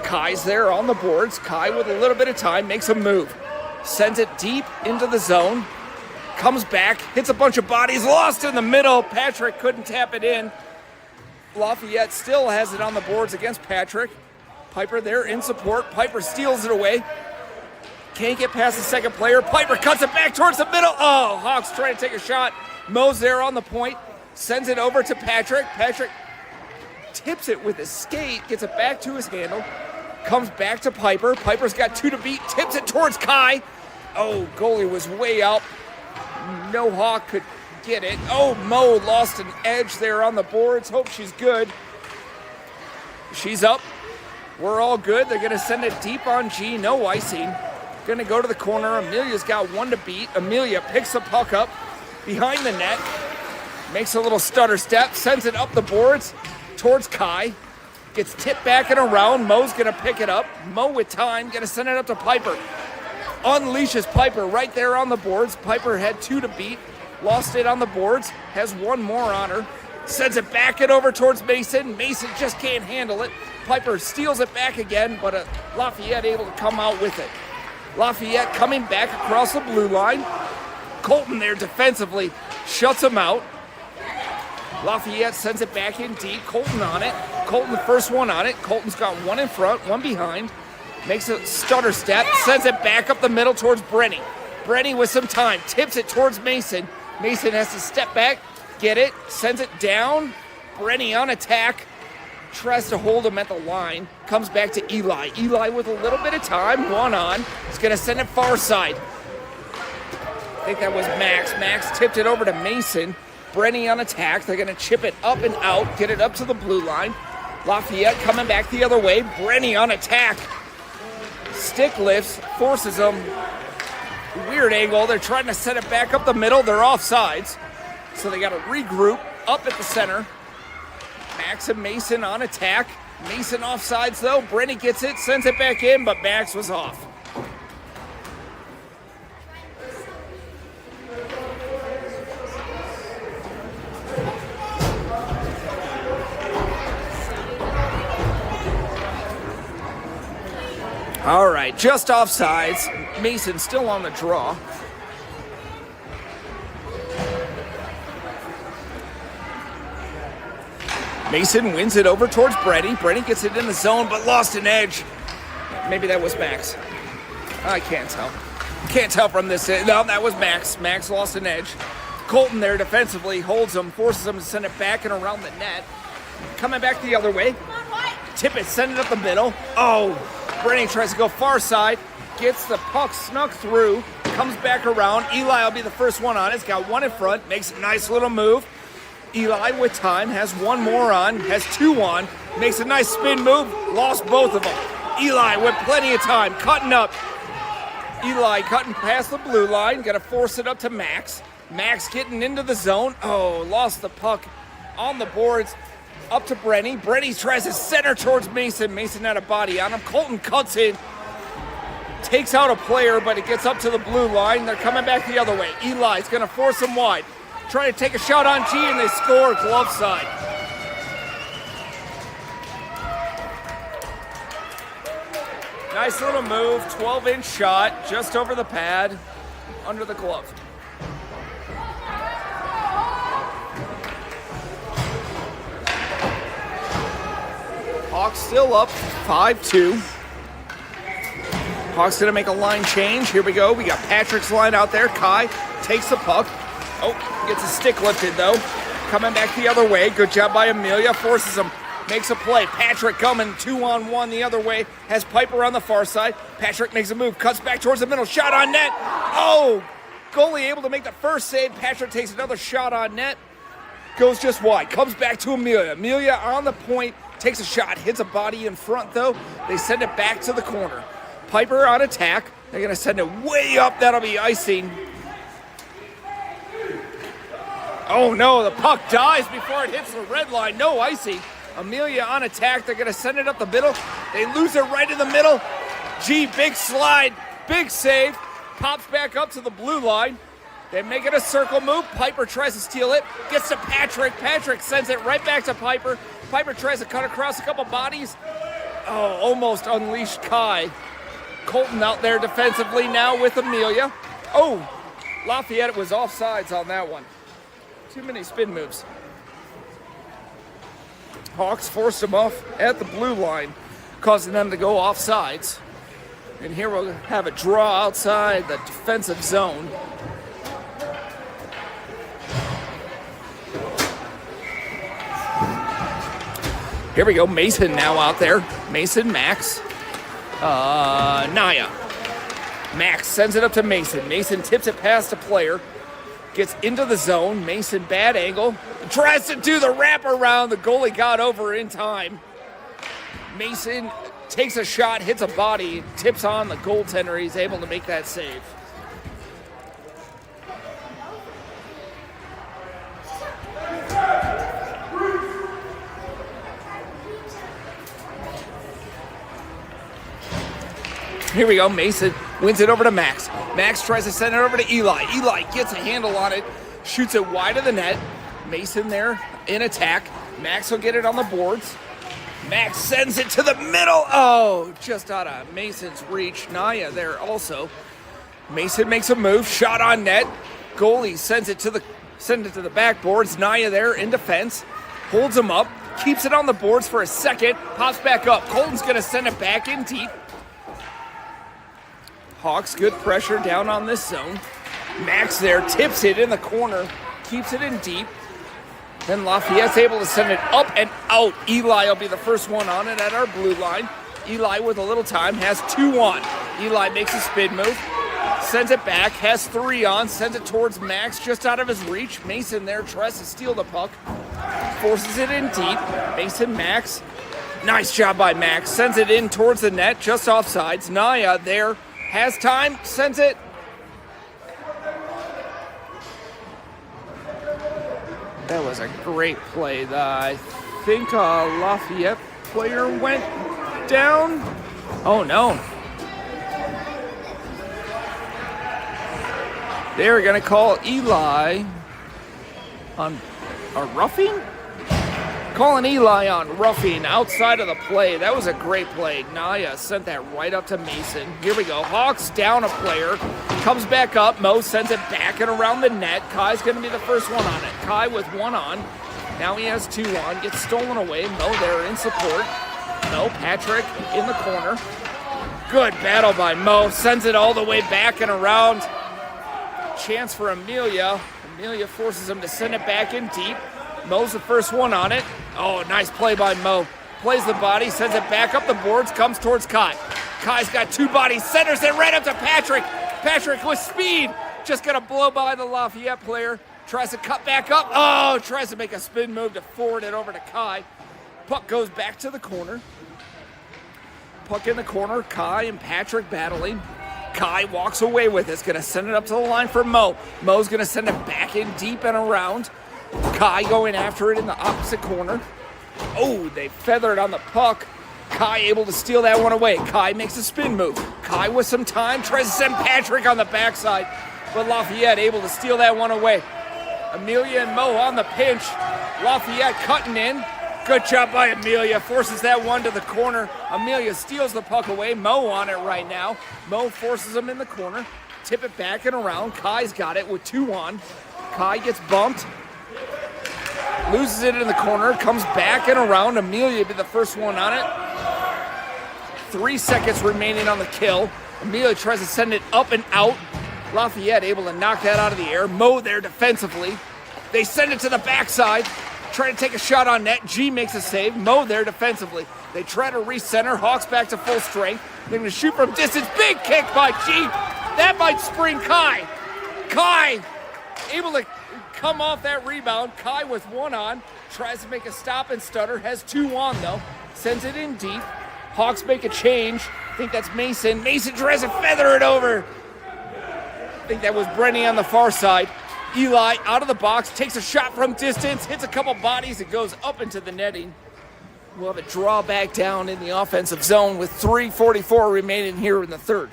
Kai's there on the boards. Kai with a little bit of time makes a move. Sends it deep into the zone. Comes back, hits a bunch of bodies, lost in the middle. Patrick couldn't tap it in. Lafayette still has it on the boards against Patrick. Piper there in support. Piper steals it away. Can't get past the second player. Piper cuts it back towards the middle. Oh, Hawks trying to take a shot. Mo's there on the point. Sends it over to Patrick. Patrick tips it with his skate, gets it back to his handle. Comes back to Piper. Piper's got two to beat. Tips it towards Kai. Oh, goalie was way out. No Hawk could get it. Oh, Mo lost an edge there on the boards. Hope she's good. She's up. We're all good. They're going to send it deep on G. No icing. Going to go to the corner. Amelia's got one to beat. Amelia picks the puck up behind the net. Makes a little stutter step. Sends it up the boards towards Kai. Gets tipped back and around. Mo's going to pick it up. Mo with time. Going to send it up to Piper. Unleashes Piper right there on the boards. Piper had two to beat. Lost it on the boards. Has one more on her. Sends it back and over towards Mason. Mason just can't handle it. Piper steals it back again, but Lafayette able to come out with it. Lafayette coming back across the blue line. Colton there defensively shuts him out. Lafayette sends it back in deep. Colton on it. Colton the first one on it. Colton's got one in front, one behind. Makes a stutter step. Sends it back up the middle towards Brenny. Brenny with some time. Tips it towards Mason. Mason has to step back, get it, sends it down. Brenny on attack. Tries to hold him at the line. Comes back to Eli. Eli with a little bit of time. One on. He's going to send it far side. I think that was Max. Max tipped it over to Mason. Brenny on attack. They're going to chip it up and out. Get it up to the blue line. Lafayette coming back the other way. Brenny on attack. Stick lifts. Forces them. Weird angle. They're trying to set it back up the middle. They're offsides. So they got to regroup up at the center. Max and Mason on attack. Mason offsides though. Brenny gets it, sends it back in, but Max was off. All right, just offsides. Mason still on the draw. Mason wins it over towards Brenny. Brenny gets it in the zone, but lost an edge. Maybe that was Max. I can't tell. Can't tell from this. No, that was Max. Max lost an edge. Colton there defensively holds him, forces him to send it back and around the net. Coming back the other way. Tippett send it up the middle. Oh, Brenny tries to go far side. Gets the puck snuck through. Comes back around. Eli will be the first one on it. He's got one in front. Makes a nice little move. Eli with time has one more on. Has two on. Makes a nice spin move. Lost both of them. Eli with plenty of time. Cutting up. Eli cutting past the blue line. Got to force it up to Max. Max getting into the zone. Oh, lost the puck on the boards. Up to Brenny. Brenny tries to center towards Mason. Mason had a body on him. Colton cuts in. Takes out a player, but it gets up to the blue line. They're coming back the other way. Eli's going to force him wide. Trying to take a shot on G, and they score glove side. Nice little move. 12-inch shot. Just over the pad. Under the glove. Hawks still up 5-2. Hawks gonna make a line change. Here we go. We got Patrick's line out there. Kai takes the puck. Oh, gets a stick lifted though. Coming back the other way. Good job by Amelia. Forces him. Makes a play. Patrick coming 2-on-1 the other way. Has Piper on the far side. Patrick makes a move. Cuts back towards the middle. Shot on net. Oh! Goalie able to make the first save. Patrick takes another shot on net. Goes just wide. Comes back to Amelia. Amelia on the point. Takes a shot. Hits a body in front though. They send it back to the corner. Piper on attack. They're going to send it way up. That'll be icing. Oh no, the puck dies before it hits the red line. No icing. Amelia on attack. They're going to send it up the middle. They lose it right in the middle. G, big slide. Big save. Pops back up to the blue line. They make it a circle move. Piper tries to steal it. Gets to Patrick. Patrick sends it right back to Piper. Piper tries to cut across a couple bodies. Oh, almost unleashed Kai. Colton out there defensively now with Amelia. Oh, Lafayette was offsides on that one. Too many spin moves. Hawks forced him off at the blue line, causing them to go offsides. And here we'll have a draw outside the defensive zone. Here we go, Mason now out there. Mason, Max, Naya. Max sends it up to Mason. Mason tips it past a player. Gets into the zone. Mason, bad angle. Tries to do the wraparound. The goalie got over in time. Mason takes a shot, hits a body, tips on the goaltender. He's able to make that save. Here we go. Mason wins it over to Max. Max tries to send it over to Eli. Eli gets a handle on it, shoots it wide of the net. Mason there in attack. Max will get it on the boards. Max sends it to the middle. Oh, just out of Mason's reach. Naya there also. Mason makes a move. Shot on net. Goalie sends it to the backboards. Naya there in defense. Holds him up. Keeps it on the boards for a second. Pops back up. Colton's going to send it back in deep. Hawks, good pressure down on this zone. Max there, tips it in the corner, keeps it in deep. Then Lafayette's able to send it up and out. Eli will be the first one on it at our blue line. Eli with a little time, has 2 on. Eli makes a spin move, sends it back, has 3 on, sends it towards Max, just out of his reach. Mason there tries to steal the puck, forces it in deep. Mason, Max, nice job by Max, sends it in towards the net, just offsides. Naya there. Has time, sends it. That was a great play. I think a Lafayette player went down. Oh no. They're going to call Eli on a roughing? Calling Eli on roughing outside of the play. That was a great play. Naya sent that right up to Mason. Here we go. Hawks down a player. Comes back up. Mo sends it back and around the net. Kai's going to be the first one on it. Kai with one on. Now he has two on. Gets stolen away. Mo there in support. Mo, Patrick in the corner. Good battle by Mo. Sends it all the way back and around. Chance for Amelia. Amelia forces him to send it back in deep. Mo's the first one on it. Oh, nice play by Mo. Plays the body, sends it back up the boards, comes towards Kai. Kai's got two bodies, centers it right up to Patrick. Patrick with speed. Just gonna blow by the Lafayette player. Tries to cut back up. Oh, tries to make a spin move to forward it over to Kai. Puck goes back to the corner. Puck in the corner. Kai and Patrick battling. Kai walks away with it. It's gonna send it up to the line for Mo. Mo's gonna send it back in deep and around. Kai going after it in the opposite corner. Oh, they feathered on the puck. Kai able to steal that one away. Kai makes a spin move. Kai with some time tries to send Patrick on the backside, but Lafayette able to steal that one away. Amelia and Mo on the pinch. Lafayette cutting in. Good job by Amelia. Forces that one to the corner. Amelia steals the puck away. Mo on it right now. Mo forces him in the corner. Tip it back and around. Kai's got it with two on. Kai gets bumped. Loses it in the corner, comes back and around. Amelia be the first one on it. 3 seconds remaining on the kill. Amelia tries to send it up and out. Lafayette able to knock that out of the air. Mo there defensively. They send it to the backside. Try to take a shot on net. G makes a save. Mo there defensively. They try to recenter. Hawks back to full strength. They're going to shoot from distance. Big kick by G. That might spring Kai. Kai able to come off that rebound. Kai with one on. Tries to make a stop and stutter. Has two on though. Sends it in deep. Hawks make a change. I think that's Mason. Mason tries to feather it over. I think that was Brenny on the far side. Eli out of the box. Takes a shot from distance. Hits a couple bodies. It goes up into the netting. We'll have a draw back down in the offensive zone with 3:44 remaining here in the third.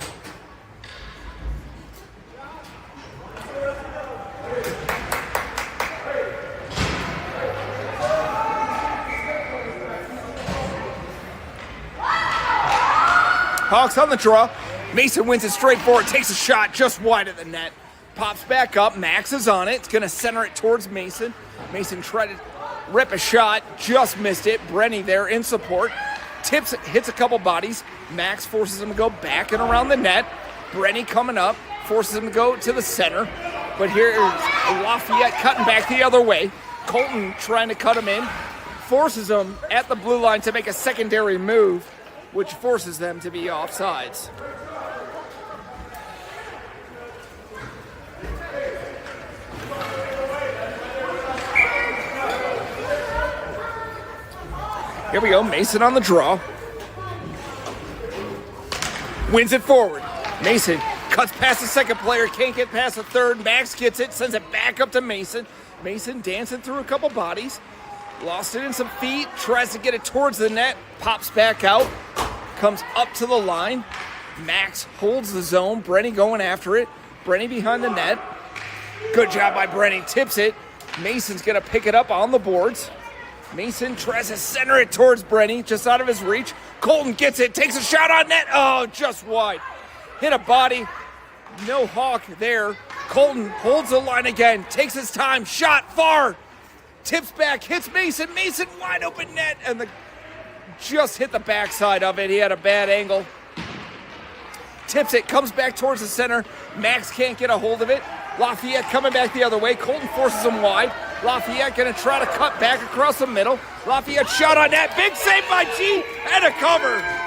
Hawks on the draw. Mason wins it straight forward, takes a shot just wide of the net. Pops back up, Max is on it. It's gonna center it towards Mason. Mason tried to rip a shot, just missed it. Brenny there in support. Tips, hits a couple bodies. Max forces him to go back and around the net. Brenny coming up, forces him to go to the center. But here is Lafayette cutting back the other way. Colton trying to cut him in. Forces him at the blue line to make a secondary move, which forces them to be offsides. Here we go, Mason on the draw. Wins it forward. Mason cuts past the second player, can't get past the third. Max gets it, sends it back up to Mason. Mason dancing through a couple bodies. Lost it in some feet, tries to get it towards the net, pops back out, comes up to the line. Max holds the zone, Brenny going after it. Brenny behind the net. Good job by Brenny, tips it. Mason's gonna pick it up on the boards. Mason tries to center it towards Brenny, just out of his reach. Colton gets it, takes a shot on net. Oh, just wide. Hit a body, no Hawk there. Colton holds the line again, takes his time, shot far. Tips back, hits Mason. Mason wide open net, and just hit the backside of it. He had a bad angle. Tips it, comes back towards the center. Max can't get a hold of it. Lafayette coming back the other way. Colton forces him wide. Lafayette gonna try to cut back across the middle. Lafayette shot on net. Big save by G and a cover.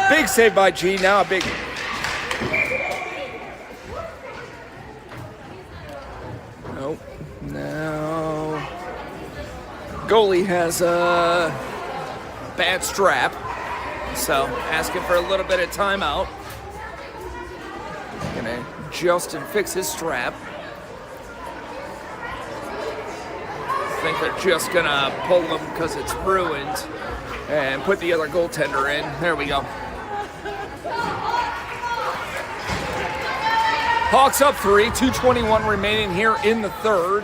Big save by G, now a big. Nope, now goalie has a bad strap, so asking for a little bit of timeout. Gonna adjust and fix his strap. I think they're just gonna pull him because it's ruined and put the other goaltender in. There we go. Hawks up 3, 2:21 remaining here in the third.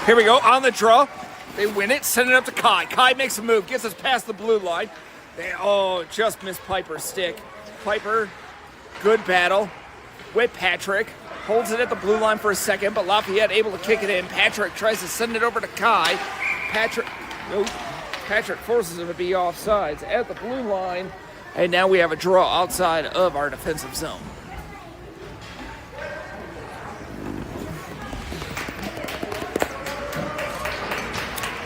Here we go, on the draw. They win it, send it up to Kai. Kai makes a move, gets us past the blue line. They just missed Piper's stick. Piper, good battle with Patrick. Holds it at the blue line for a second, but Lafayette able to kick it in. Patrick tries to send it over to Kai. Patrick forces him to be offsides at the blue line. And now we have a draw outside of our defensive zone.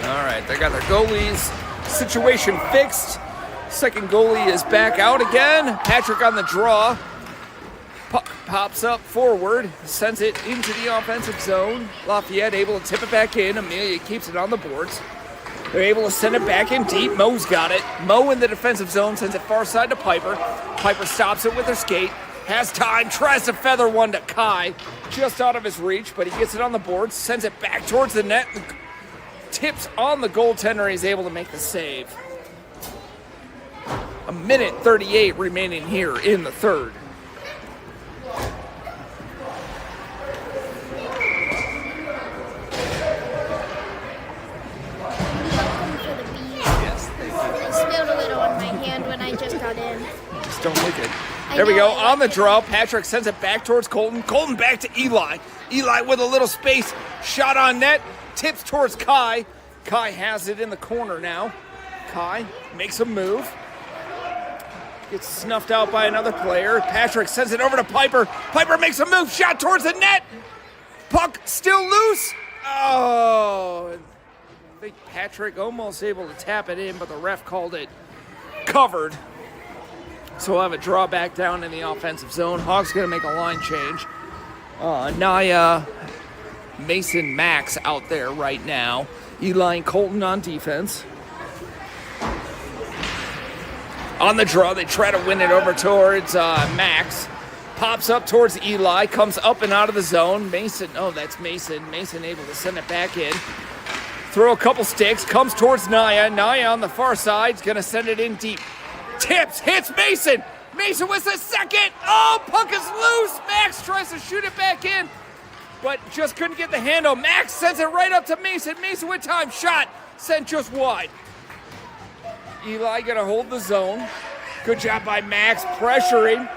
All right, they got their goalies situation fixed. Second goalie is back out again. Patrick on the draw. Puck pops up forward, sends it into the offensive zone. Lafayette able to tip it back in. Amelia keeps it on the boards. They're able to send it back in deep. Mo's got it. Mo in the defensive zone sends it far side to Piper. Piper stops it with her skate. Has time, tries to feather one to Kai. Just out of his reach, but he gets it on the boards. Sends it back towards the net. Tips on the goaltender. He's able to make the save. A minute 38 remaining here in the third. Just don't lick it. There we go. On the draw, Patrick sends it back towards Colton. Colton back to Eli. Eli with a little space. Shot on net. Tips towards Kai. Kai has it in the corner now. Kai makes a move. Gets snuffed out by another player. Patrick sends it over to Piper. Piper makes a move. Shot towards the net. Puck still loose. Oh. I think Patrick almost able to tap it in, but the ref called it covered. So we'll have a draw back down in the offensive zone. Hawks going to make a line change. Naya, Mason, Max out there right now. Eli and Colton on defense. On the draw, they try to win it over towards Max. Pops up towards Eli, comes up and out of the zone. Mason, that's Mason. Mason able to send it back in. Throw a couple sticks, comes towards Naya. Naya on the far side is going to send it in deep. Tips, hits Mason. Mason with a second. Oh, puck is loose. Max tries to shoot it back in, but just couldn't get the handle. Max sends it right up to Mason. Mason with time. Shot sent just wide. Eli going to hold the zone. Good job by Max pressuring.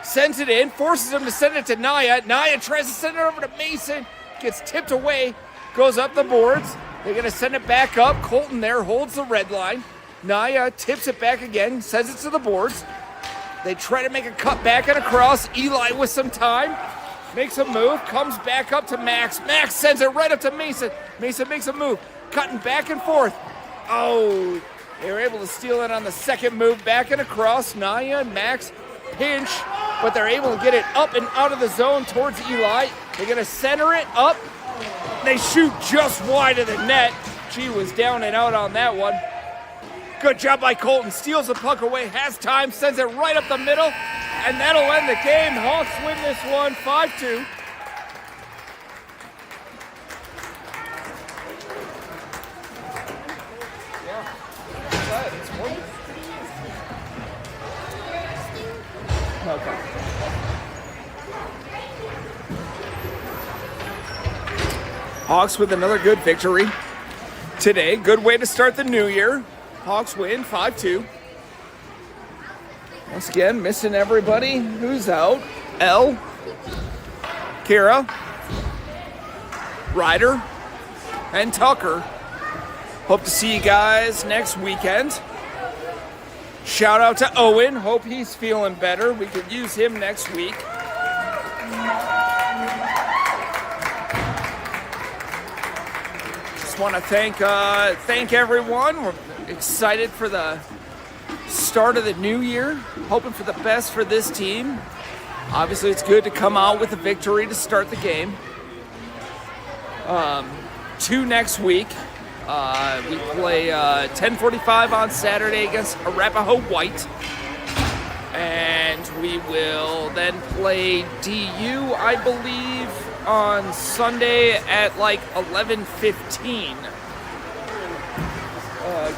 Sends it in. Forces him to send it to Naya. Naya tries to send it over to Mason. Gets tipped away. Goes up the boards. They're going to send it back up. Colton there holds the red line. Naya tips it back again, sends it to the boards. They try to make a cut back and across. Eli with some time, makes a move, comes back up to Max. Max sends it right up to Mason. Mason makes a move, cutting back and forth. Oh, they were able to steal it on the second move, back and across. Naya and Max pinch, but they're able to get it up and out of the zone towards Eli. They're going to center it up. They shoot just wide of the net. She was down and out on that one. Good job by Colton. Steals the puck away, has time, sends it right up the middle, and that'll end the game. Hawks win this one 5-2. Okay. Hawks with another good victory today. Good way to start the new year. Hawks win 5-2. Once again, missing everybody who's out. Elle, Kira, Ryder, and Tucker. Hope to see you guys next weekend. Shout out to Owen. Hope he's feeling better. We could use him next week. Just want to thank everyone. We're excited for the start of the new year. Hoping for the best for this team. Obviously, it's good to come out with a victory to start the game. 2 next week. We play 10:45 on Saturday against Arapahoe White. And we will then play DU, I believe, on Sunday at like 11:15.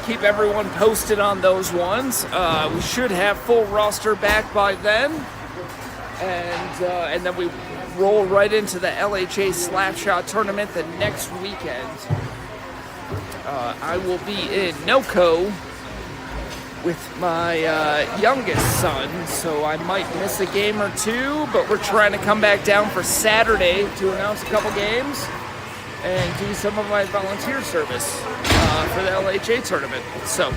Keep everyone posted on those ones. We should have full roster back by then. And then we roll right into the LHA Slapshot tournament the next weekend. I will be in NoCo with my youngest son, so I might miss a game or two, but we're trying to come back down for Saturday to announce a couple games and do some of my volunteer service for the LHA tournament. So